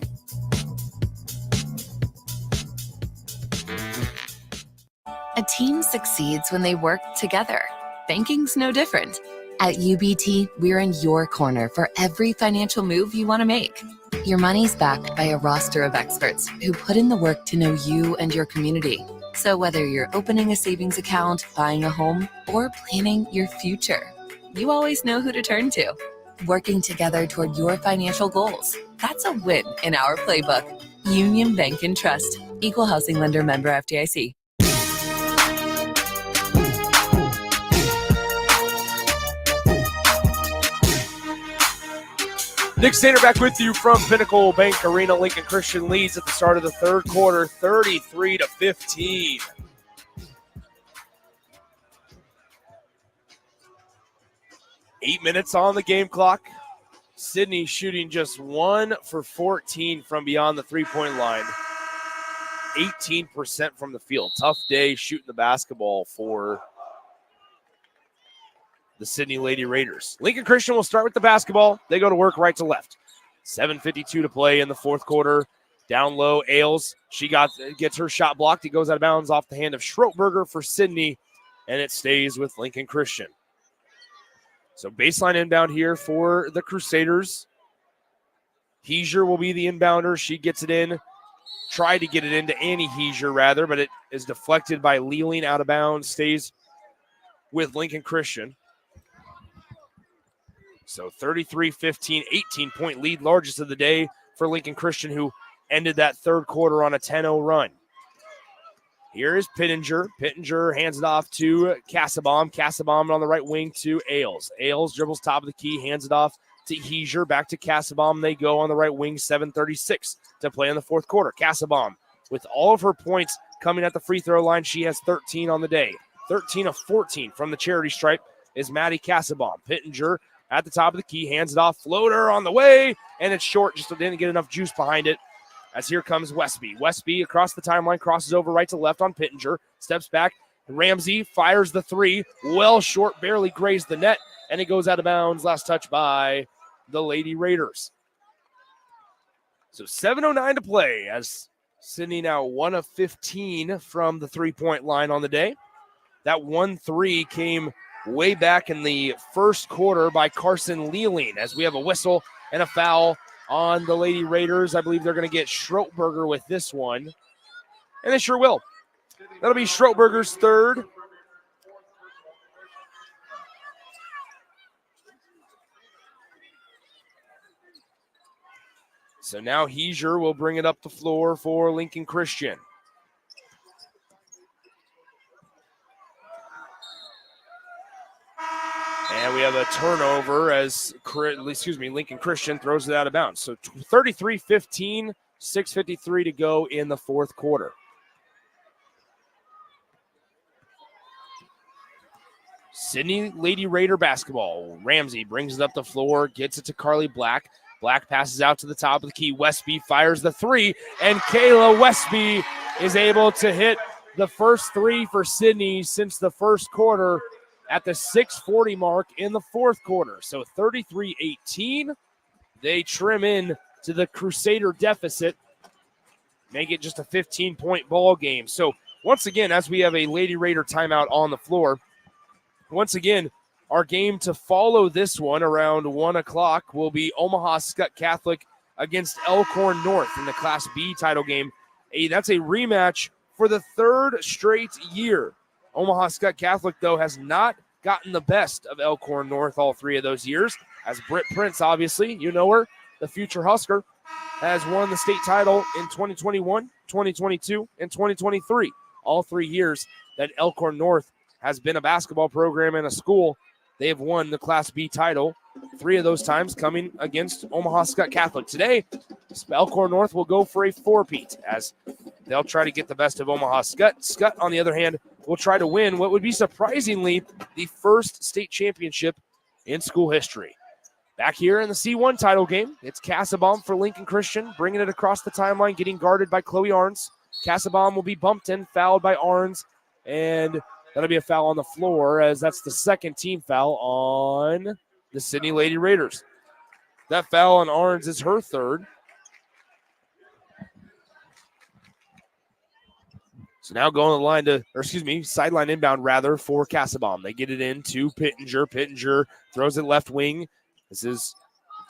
A team succeeds when they work together. Banking's no different. At UBT, we're in your corner for every financial move you want to make. Your money's backed by a roster of experts who put in the work to know you and your community. So whether you're opening a savings account, buying a home, or planning your future, you always know who to turn to. Working together toward your financial goals. That's a win in our playbook. Union Bank and Trust. Equal housing lender, member FDIC. Nick Stainer back with you from Pinnacle Bank Arena. Lincoln Christian leads at the start of the third quarter, 33-15. Eight minutes on the game clock. Sidney shooting just 1 for 14 from beyond the three-point line. 18% from the field. Tough day shooting the basketball for the Sidney Lady Raiders. Lincoln Christian will start with the basketball. They go to work right to left. 7:52 to play in the fourth quarter. Down low, Ailes. She gets her shot blocked. It goes out of bounds off the hand of Schroetberger for Sidney, and it stays with Lincoln Christian. So baseline inbound here for the Crusaders. Heiser will be the inbounder. She gets it in. Tried to get it into Annie Heiser, rather, but it is deflected by Lealing out of bounds. Stays with Lincoln Christian. So 33-15, 18-point lead, largest of the day for Lincoln Christian, who ended that third quarter on a 10-0 run. Here is Pittenger. Pittenger hands it off to Cassabaum. Cassabaum on the right wing to Ailes. Ailes dribbles top of the key, hands it off to Heiser. Back to Cassabaum. They go on the right wing, 7:36 to play in the fourth quarter. Cassabaum, with all of her points coming at the free throw line, she has 13 on the day. 13 of 14 from the charity stripe is Maddie Cassabaum. Pittenger at the top of the key, hands it off, floater on the way, and it's short, just didn't get enough juice behind it. As here comes Westby. Westby across the timeline, crosses over right to left on Pittenger, steps back. Ramsey fires the three, well short, barely grazed the net, and it goes out of bounds. Last touch by the Lady Raiders. So 7:09 to play as Sidney now 1 of 15 from the three-point line on the day. That 1-3 came way back in the first quarter by Carson Lealing, as we have a whistle and a foul on the Lady Raiders. I believe they're going to get Schroetberger with this one, and they sure will. That'll be Schroetberger's third. So now Heiser will bring it up the floor for Lincoln Christian. And we have a turnover as Lincoln Christian throws it out of bounds. So 33-15, 6:53 to go in the fourth quarter. Sidney Lady Raider basketball. Ramsey brings it up the floor, gets it to Carly Black. Black passes out to the top of the key. Westby fires the three, and Kayla Westby is able to hit the first three for Sidney since the first quarter at the 6:40 mark in the fourth quarter. So 33-18. They trim in to the Crusader deficit, make it just a 15-point ball game. So once again, as we have a Lady Raider timeout on the floor, once again, our game to follow this one around 1 o'clock will be Omaha Skutt Catholic against Elkhorn North in the Class B title game. That's a rematch for the third straight year. Omaha Skutt Catholic, though, has not gotten the best of Elkhorn North all three of those years, as Britt Prince, obviously, you know her, the future Husker, has won the state title in 2021, 2022, and 2023. All 3 years that Elkhorn North has been a basketball program and a school, they have won the Class B title 3 of those times coming against Omaha Skutt Catholic. Today, Elkhorn North will go for a 4-peat as they'll try to get the best of Omaha Skutt. Skutt, on the other hand, will try to win what would be surprisingly the first state championship in school history. Back here in the C1 title game, it's Cassabaum for Lincoln Christian, bringing it across the timeline, getting guarded by Chloe Arns. Cassabaum will be bumped in, fouled by Arns, and that'll be a foul on the floor as that's the second team foul on the Sidney Lady Raiders. That foul on Arns is her third. So now going to the line sideline inbound rather for Cassabaum. They get it in to Pittenger. Pittenger throws it left wing. This is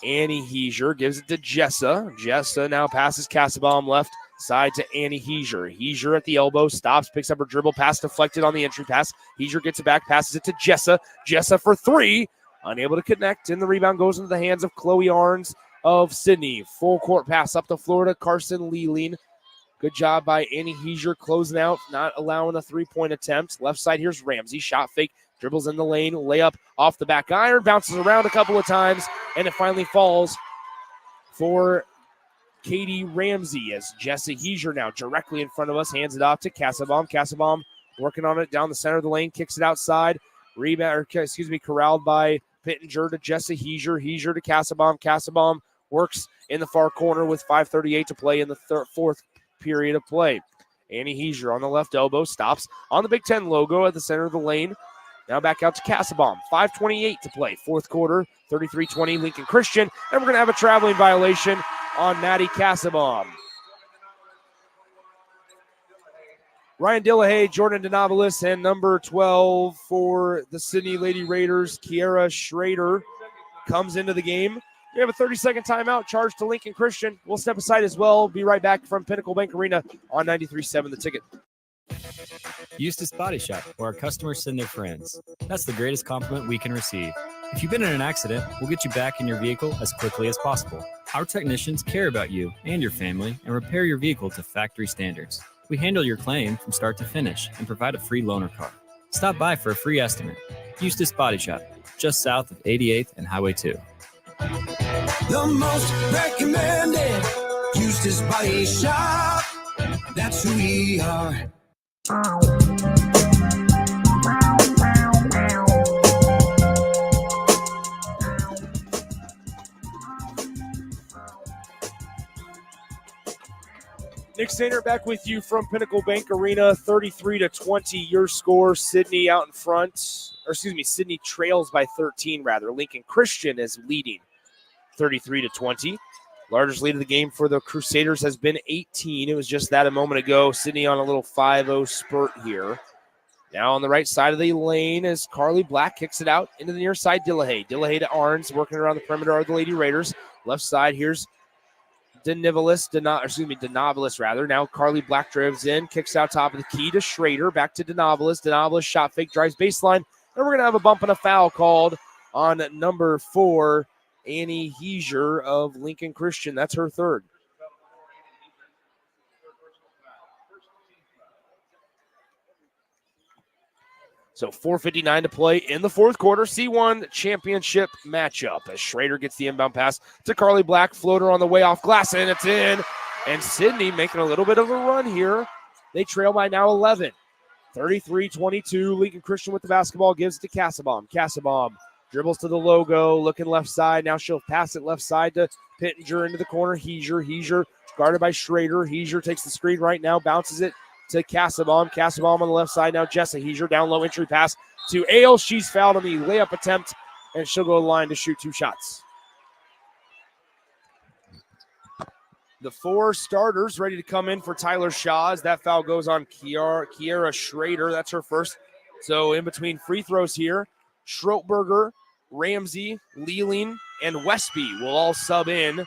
Annie Heiser, gives it to Jessa. Jessa now passes Cassabaum left side to Annie Heiser. Heiser at the elbow, stops, picks up her dribble, pass deflected on the entry pass. Heiser gets it back, passes it to Jessa. Jessa for 3, unable to connect, and the rebound goes into the hands of Chloe Arns of Sidney. Full court pass up to Florida, Carson Leeling. Good job by Annie Heiser closing out, not allowing a 3-point attempt. Left side, here's Ramsey, shot fake, dribbles in the lane, layup off the back iron, bounces around a couple of times, and it finally falls for Katie Ramsey as Jessa Heiser now directly in front of us, hands it off to Cassabaum. Cassabaum working on it down the center of the lane, kicks it outside, corralled by Pittenger to Jessa Heiser. Heiser to Cassabaum. Cassabaum works in the far corner with 5:38 to play in the fourth period of play. Annie Heiser on the left elbow, stops on the Big Ten logo at the center of the lane. Now back out to Cassabaum. 5:28 to play. Fourth quarter, 33-20 Lincoln Christian. And we're going to have a traveling violation on Maddie Cassabaum. Ryan Dillahay, Jordan Denovelis, and number 12 for the Sidney Lady Raiders, Kiara Schrader, comes into the game. We have a 30-second timeout charged to Lincoln Christian. We'll step aside as well. Be right back from Pinnacle Bank Arena on 93.7 The Ticket. Eustace Body Shop, where our customers send their friends. That's the greatest compliment we can receive. If you've been in an accident, we'll get you back in your vehicle as quickly as possible. Our technicians care about you and your family and repair your vehicle to factory standards. We handle your claim from start to finish and provide a free loaner car. Stop by for a free estimate. Eustace Body Shop, just south of 88th and Highway 2. The most recommended Eustace Body Shop. That's who we are. Nick Sainer back with you from Pinnacle Bank Arena, 33-20. Your score, Sidney out in front. Sidney trails by 13 rather. Lincoln Christian is leading 33-20. Largest lead of the game for the Crusaders has been 18. It was just that a moment ago. Sidney on a little 5-0 spurt here. Now on the right side of the lane as Carly Black kicks it out into the near side. Dillahay. Dillahay to Arns, working around the perimeter of the Lady Raiders. Left side, here's Denovelis rather. Now Carly Black drives in, kicks out top of the key to Schrader. Back to Denovelis. Denovelis shot fake, drives baseline. And we're going to have a bump and a foul called on number 4, Annie Heiser of Lincoln Christian. That's her third. So 4:59 to play in the fourth quarter. C1 championship matchup as Schrader gets the inbound pass to Carly Black. Floater on the way off glass, and it's in. And Sidney making a little bit of a run here. They trail by now 11. 33-22. Lincoln Christian with the basketball, gives it to Cassabaum. Cassabaum dribbles to the logo, looking left side. Now she'll pass it left side to Pittenger into the corner. Heiser guarded by Schrader. Heiser takes the screen right now, bounces it to Cassabaum. Cassabaum on the left side now. Jessa Heiser down low, entry pass to Ailes. She's fouled on the layup attempt, and she'll go to the line to shoot 2 shots. The 4 starters ready to come in for Tyler Shaw as that foul goes on Kiara Schrader. That's her first. So in between free throws here, Schroetberger, Ramsey, Leeling, and Westby will all sub in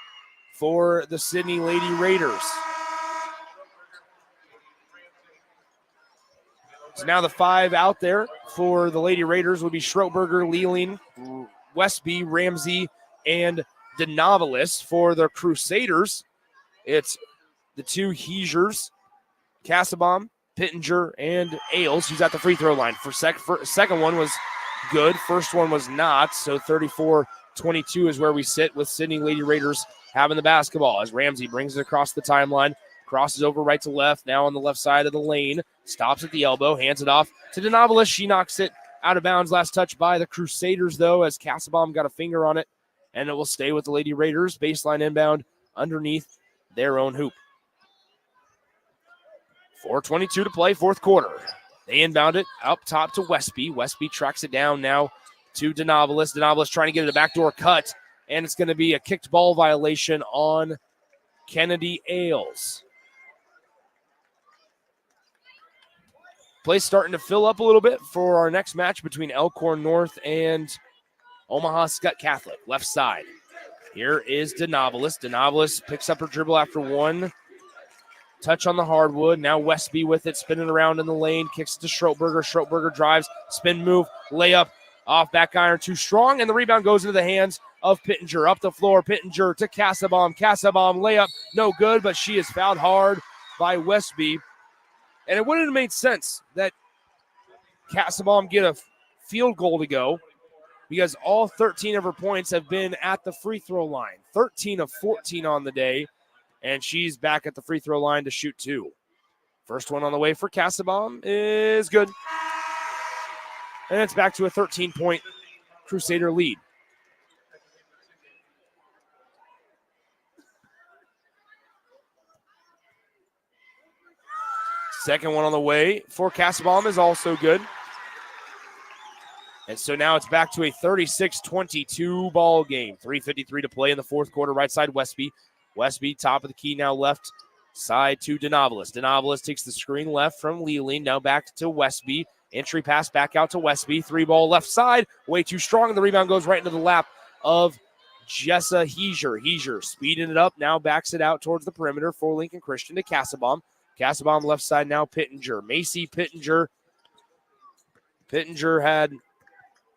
for the Sidney Lady Raiders. So now the 5 out there for the Lady Raiders would be Schroetberger, Leeling, Westby, Ramsey, and Denovelis. For the Crusaders, it's the 2 Heisers, Cassabaum, Pittenger, and Ailes, who's at the free throw line. Second one was good. First one was not. So 34 22 is where we sit with Sidney Lady Raiders having the basketball as Ramsey brings it across the timeline, crosses over right to left, now on the left side of the lane, stops at the elbow, hands it off to Denovalis. She knocks it out of bounds. Last touch by the Crusaders, though, as Kassabaum got a finger on it, and it will stay with the Lady Raiders. Baseline inbound underneath their own hoop. 4:22 to play, fourth quarter. They inbound it up top to Westby. Westby tracks it down now to Denovalis. Denovalis trying to get it a backdoor cut, and it's going to be a kicked ball violation on Kennedy Ailes. Play starting to fill up a little bit for our next match between Elkhorn North and Omaha Skutt Catholic. Left side. Here is Denovalis. Denovalis picks up her dribble after one touch on the hardwood. Now Westby with it, spinning around in the lane, kicks it to Schroetberger. Schroetberger drives, spin move, layup, off back iron, too strong, and the rebound goes into the hands of Pittenger. Up the floor, Pittenger to Kassabaum. Kassabaum layup, no good, but she is fouled hard by Westby. And it wouldn't have made sense that Kassabaum get a field goal to go because all 13 of her points have been at the free throw line. 13 of 14 on the day, and she's back at the free throw line to shoot two. First one on the way for Kassabaum is good. And it's back to a 13-point Crusader lead. Second one on the way for Kassabaum is also good. And so now it's back to a 36-22 ball game. 3:53 to play in the fourth quarter. Right side, Westby. Westby, top of the key now, left side to Denovalis. Denovalis takes the screen left from Lealing. Now back to Westby. Entry pass back out to Westby. Three ball left side. Way too strong. And the rebound goes right into the lap of Jessa Heiser. Heiser speeding it up. Now backs it out towards the perimeter for Lincoln Christian to Kassabaum. Kassabaum left side now, Pittenger. Macy Pittenger. Pittenger had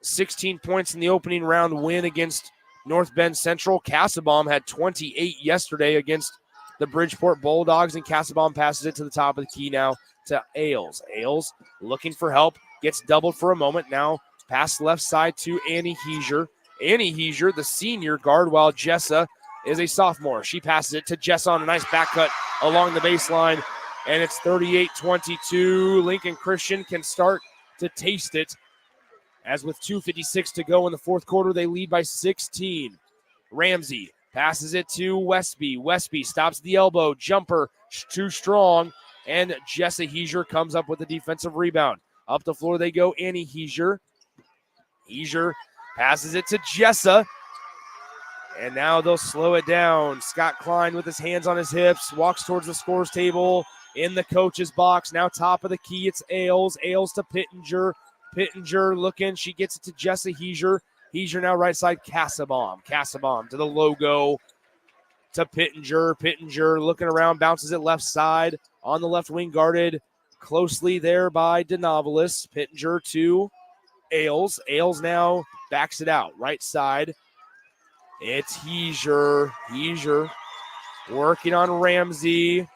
16 points in the opening round win against North Bend Central. Kassabaum had 28 yesterday against the Bridgeport Bulldogs, and Kassabaum passes it to the top of the key now to Ailes. Ailes looking for help, gets doubled for a moment. Now pass left side to Annie Heiser. Annie Heiser, the senior guard, while Jessa is a sophomore. She passes it to Jessa on a nice back cut along the baseline, and it's 38-22. Lincoln Christian can start to taste it, as with 2:56 to go in the fourth quarter, they lead by 16. Ramsey passes it to Westby. Westby stops the elbow. Jumper too strong. And Jessa Heiser comes up with a defensive rebound. Up the floor they go. Annie Heiser. Heiser passes it to Jessa. And now they'll slow it down. Scott Klein with his hands on his hips. Walks towards the scores table in the coach's box. Now top of the key, it's Ailes. Ailes to Pittenger. Pittenger looking. She gets it to Jessa Heiser. Heiser now right side, Kassabaum. Kassabaum to the logo to Pittenger. Pittenger looking around, bounces it left side. On the left wing, guarded closely there by Denovalis. Pittenger to Ailes. Ailes now backs it out. Right side, it's Heiser. Heiser working on Ramsey.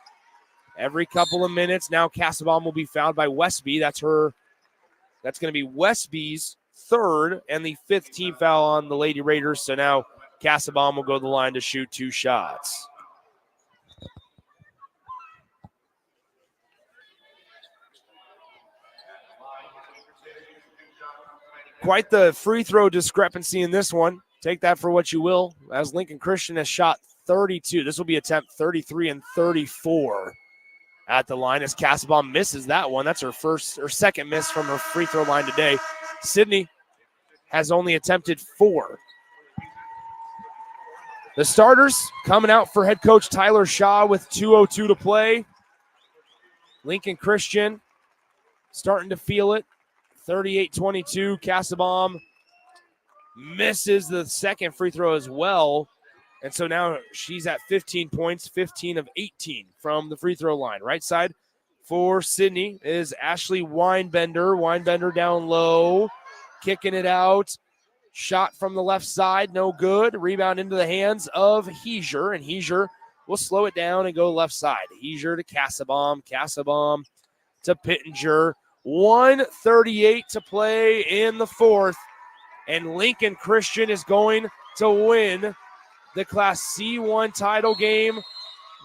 Every couple of minutes, now Kassabaum will be fouled by Westby. That's going to be Westby's third and the fifth team foul on the Lady Raiders. So now Kassabaum will go to the line to shoot two shots. Quite the free throw discrepancy in this one. Take that for what you will, as Lincoln Christian has shot 32. This will be attempt 33 and 34 at the line, as Kassabaum misses that one. That's her second miss from her free throw line today. Sidney has only attempted 4. The starters coming out for head coach Tyler Shaw with 2:02 to play. Lincoln Christian starting to feel it. 38-22. Kassabaum misses the second free throw as well. And so now she's at 15 points, 15 of 18 from the free throw line. Right side for Sidney is Ashley Weinbender. Weinbender down low, kicking it out. Shot from the left side, no good. Rebound into the hands of Heiser, and Heiser will slow it down and go left side. Heiser to Kassabaum. Kassabaum to Pittenger. 1:38 to play in the fourth. And Lincoln Christian is going to win the Class C1 title game.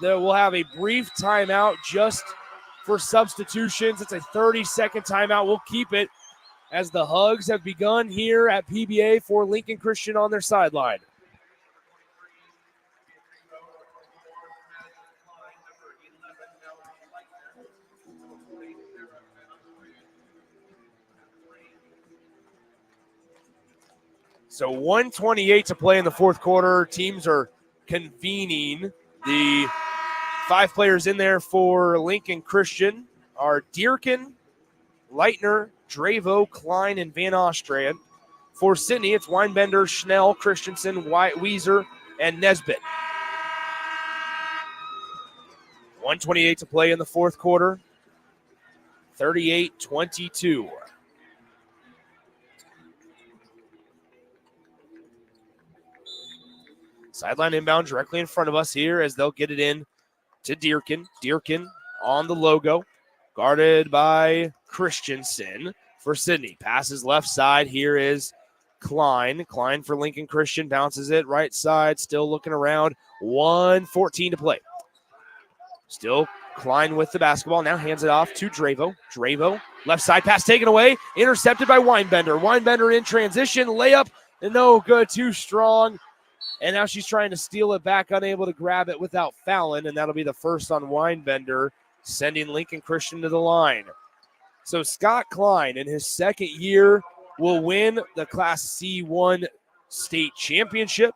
We'll have a brief timeout just for substitutions. It's a 30-second timeout. We'll keep it as the hugs have begun here at PBA for Lincoln Christian on their sideline. So 1:28 to play in the fourth quarter. Teams are convening. The 5 players in there for Lincoln Christian are Deerkin, Leitner, Dravo, Klein, and Van Ostrand. For Sidney, it's Weinbender, Schnell, Christensen, Weiser, and Nesbitt. 1:28 to play in the fourth quarter. 38-22. Sideline inbound directly in front of us here as they'll get it in to Deerkin. Deerkin on the logo, guarded by Christensen for Sidney. Passes left side. Here is Klein. Klein for Lincoln Christian. Bounces it right side. Still looking around. 1:14 to play. Still Klein with the basketball. Now hands it off to Dravo. Dravo, left side pass taken away. Intercepted by Weinbender. Weinbender in transition. Layup. No good. Too strong. And now she's trying to steal it back, unable to grab it without fouling, and that'll be the first on Weinbender, sending Lincoln Christian to the line. So Scott Klein, in his second year, will win the Class C1 state championship.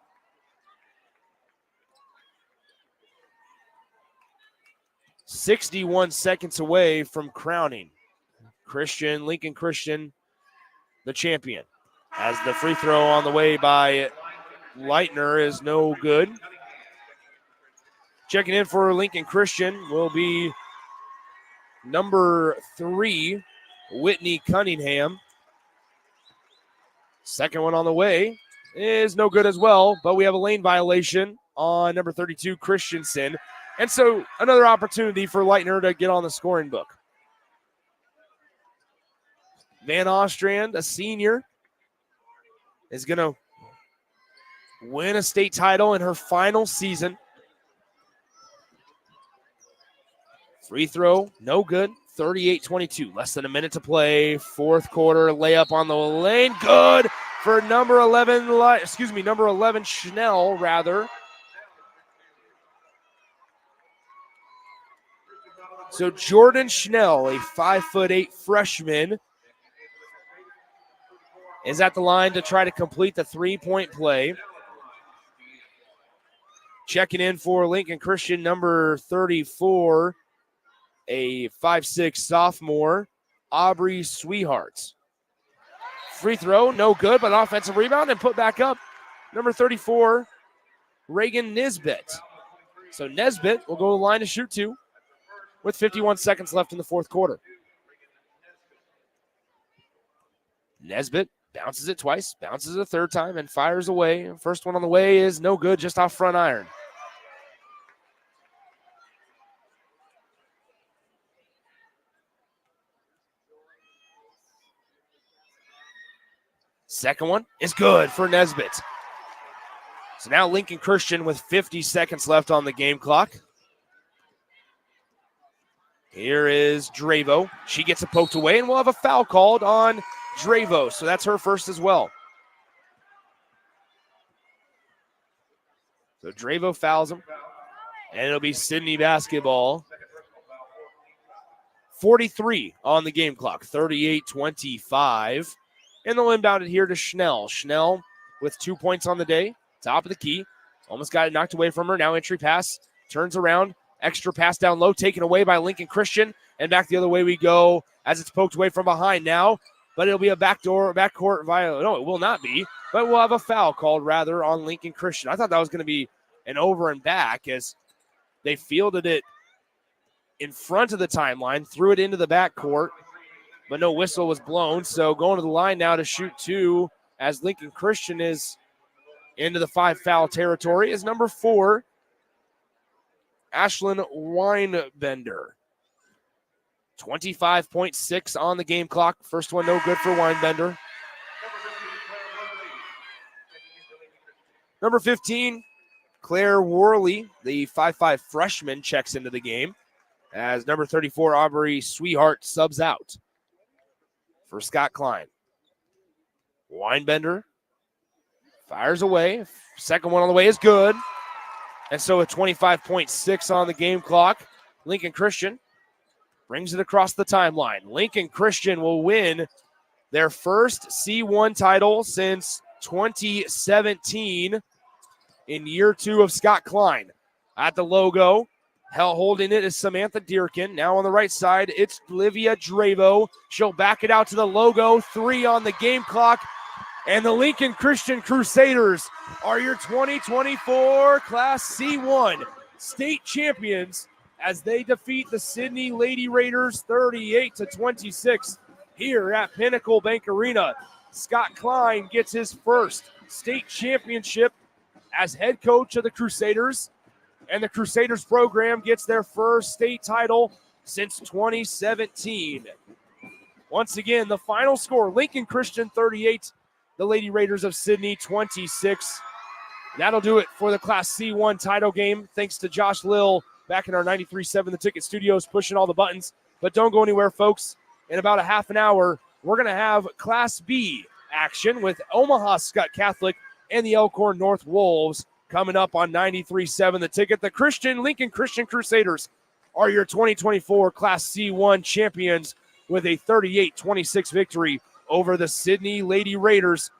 "61 seconds away from crowning Lincoln Christian, the champion. As the free throw on the way by Leitner is no good. Checking in for Lincoln Christian will be number 3, Whitney Cunningham. Second one on the way is no good as well, but we have a lane violation on number 32, Christensen. And so another opportunity for Leitner to get on the scoring book. Van Ostrand, a senior, is going to win a state title in her final season. Free throw, no good. 38-22, less than a minute to play. Fourth quarter, layup on the lane, good for number 11, Schnell, rather. So Jordan Schnell, a 5'8" freshman, is at the line to try to complete the three-point play. Checking in for Lincoln Christian, number 34, a 5'6" sophomore, Aubrey Sweetheart. Free throw, no good, but offensive rebound and put back up. Number 34, Reagan Nesbitt. So Nesbitt will go to the line to shoot 2 with 51 seconds left in the fourth quarter. Nesbitt bounces it twice, bounces it a third time, and fires away. First one on the way is no good, just off front iron. Second one is good for Nesbitt. So now Lincoln Christian with 50 seconds left on the game clock. Here is Dravo. She gets it poked away, and we'll have a foul called on Dravo. So that's her first as well. So Dravo fouls him, and it'll be Sidney basketball. 43 on the game clock, 38-25. And they'll inbound it here to Schnell. Schnell with 2 points on the day, top of the key. Almost got it knocked away from her. Now entry pass, turns around. Extra pass down low, taken away by Lincoln Christian. And back the other way we go as it's poked away from behind now. But it'll be a backcourt violation. No, it will not be. But we'll have a foul called, rather, on Lincoln Christian. I thought that was going to be an over and back as they fielded it in front of the timeline, threw it into the backcourt. But no whistle was blown. So going to the line now to shoot 2 as Lincoln Christian is into the 5-foul territory is number 4, Ashlyn Weinbender. 25.6 on the game clock. First one no good for Weinbender. Number 15, Claire Worley, the 5'5 freshman, checks into the game as number 34, Aubrey Sweetheart, subs out for Scott Klein. Weinbender fires away. Second one on the way is good. And so with 25.6 on the game clock, Lincoln Christian brings it across the timeline. Lincoln Christian will win their first C1 title since 2017 in year 2 of Scott Klein. At the logo, holding it is Samantha Dearkin. Now on the right side, it's Livia Dravo. She'll back it out to the logo. 3 on the game clock. And the Lincoln Christian Crusaders are your 2024 Class C1 state champions as they defeat the Sidney Lady Raiders 38-26 here at Pinnacle Bank Arena. Scott Klein gets his first state championship as head coach of the Crusaders, and the Crusaders program gets their first state title since 2017. Once again, the final score, Lincoln Christian 38, the Lady Raiders of Sidney 26. That'll do it for the Class C1 title game. Thanks to Josh Lill back in our 93.7 The Ticket studios pushing all the buttons. But don't go anywhere, folks. In about a half an hour, we're going to have Class B action with Omaha Scott Catholic and the Elkhorn North Wolves coming up on 93.7 The Ticket. The Lincoln Christian Crusaders are your 2024 Class C1 champions with a 38-26 victory over the Sidney Lady Raiders.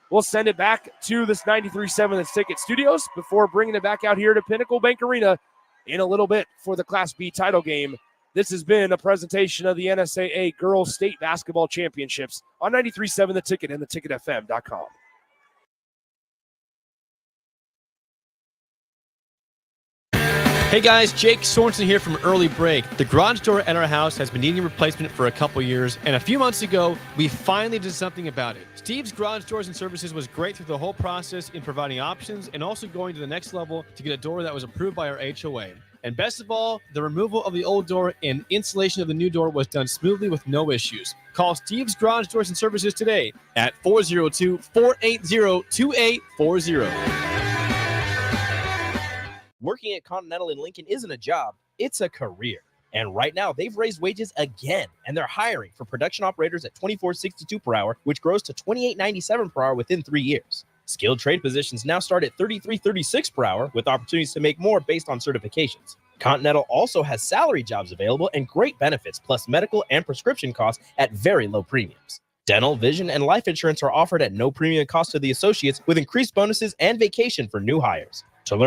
We'll send it back to this 93.7 The Ticket studios before bringing it back out here to Pinnacle Bank Arena in a little bit for the Class B title game. This has been a presentation of the NSAA Girls State Basketball Championships on 93.7 The Ticket and theticketfm.com. Hey guys, Jake Sorensen here from Early Break. The garage door at our house has been needing replacement for a couple years, and a few months ago, we finally did something about it. Steve's Garage Doors and Services was great through the whole process in providing options and also going to the next level to get a door that was approved by our HOA. And best of all, the removal of the old door and installation of the new door was done smoothly with no issues. Call Steve's Garage Doors and Services today at 402-480-2840. Working at Continental in Lincoln isn't a job, it's a career. And right now, they've raised wages again, and they're hiring for production operators at $24.62 per hour, which grows to $28.97 per hour within 3 years. Skilled trade positions now start at $33.36 per hour, with opportunities to make more based on certifications. Continental also has salary jobs available and great benefits, plus medical and prescription costs at very low premiums. Dental, vision, and life insurance are offered at no premium cost to the associates, with increased bonuses and vacation for new hires.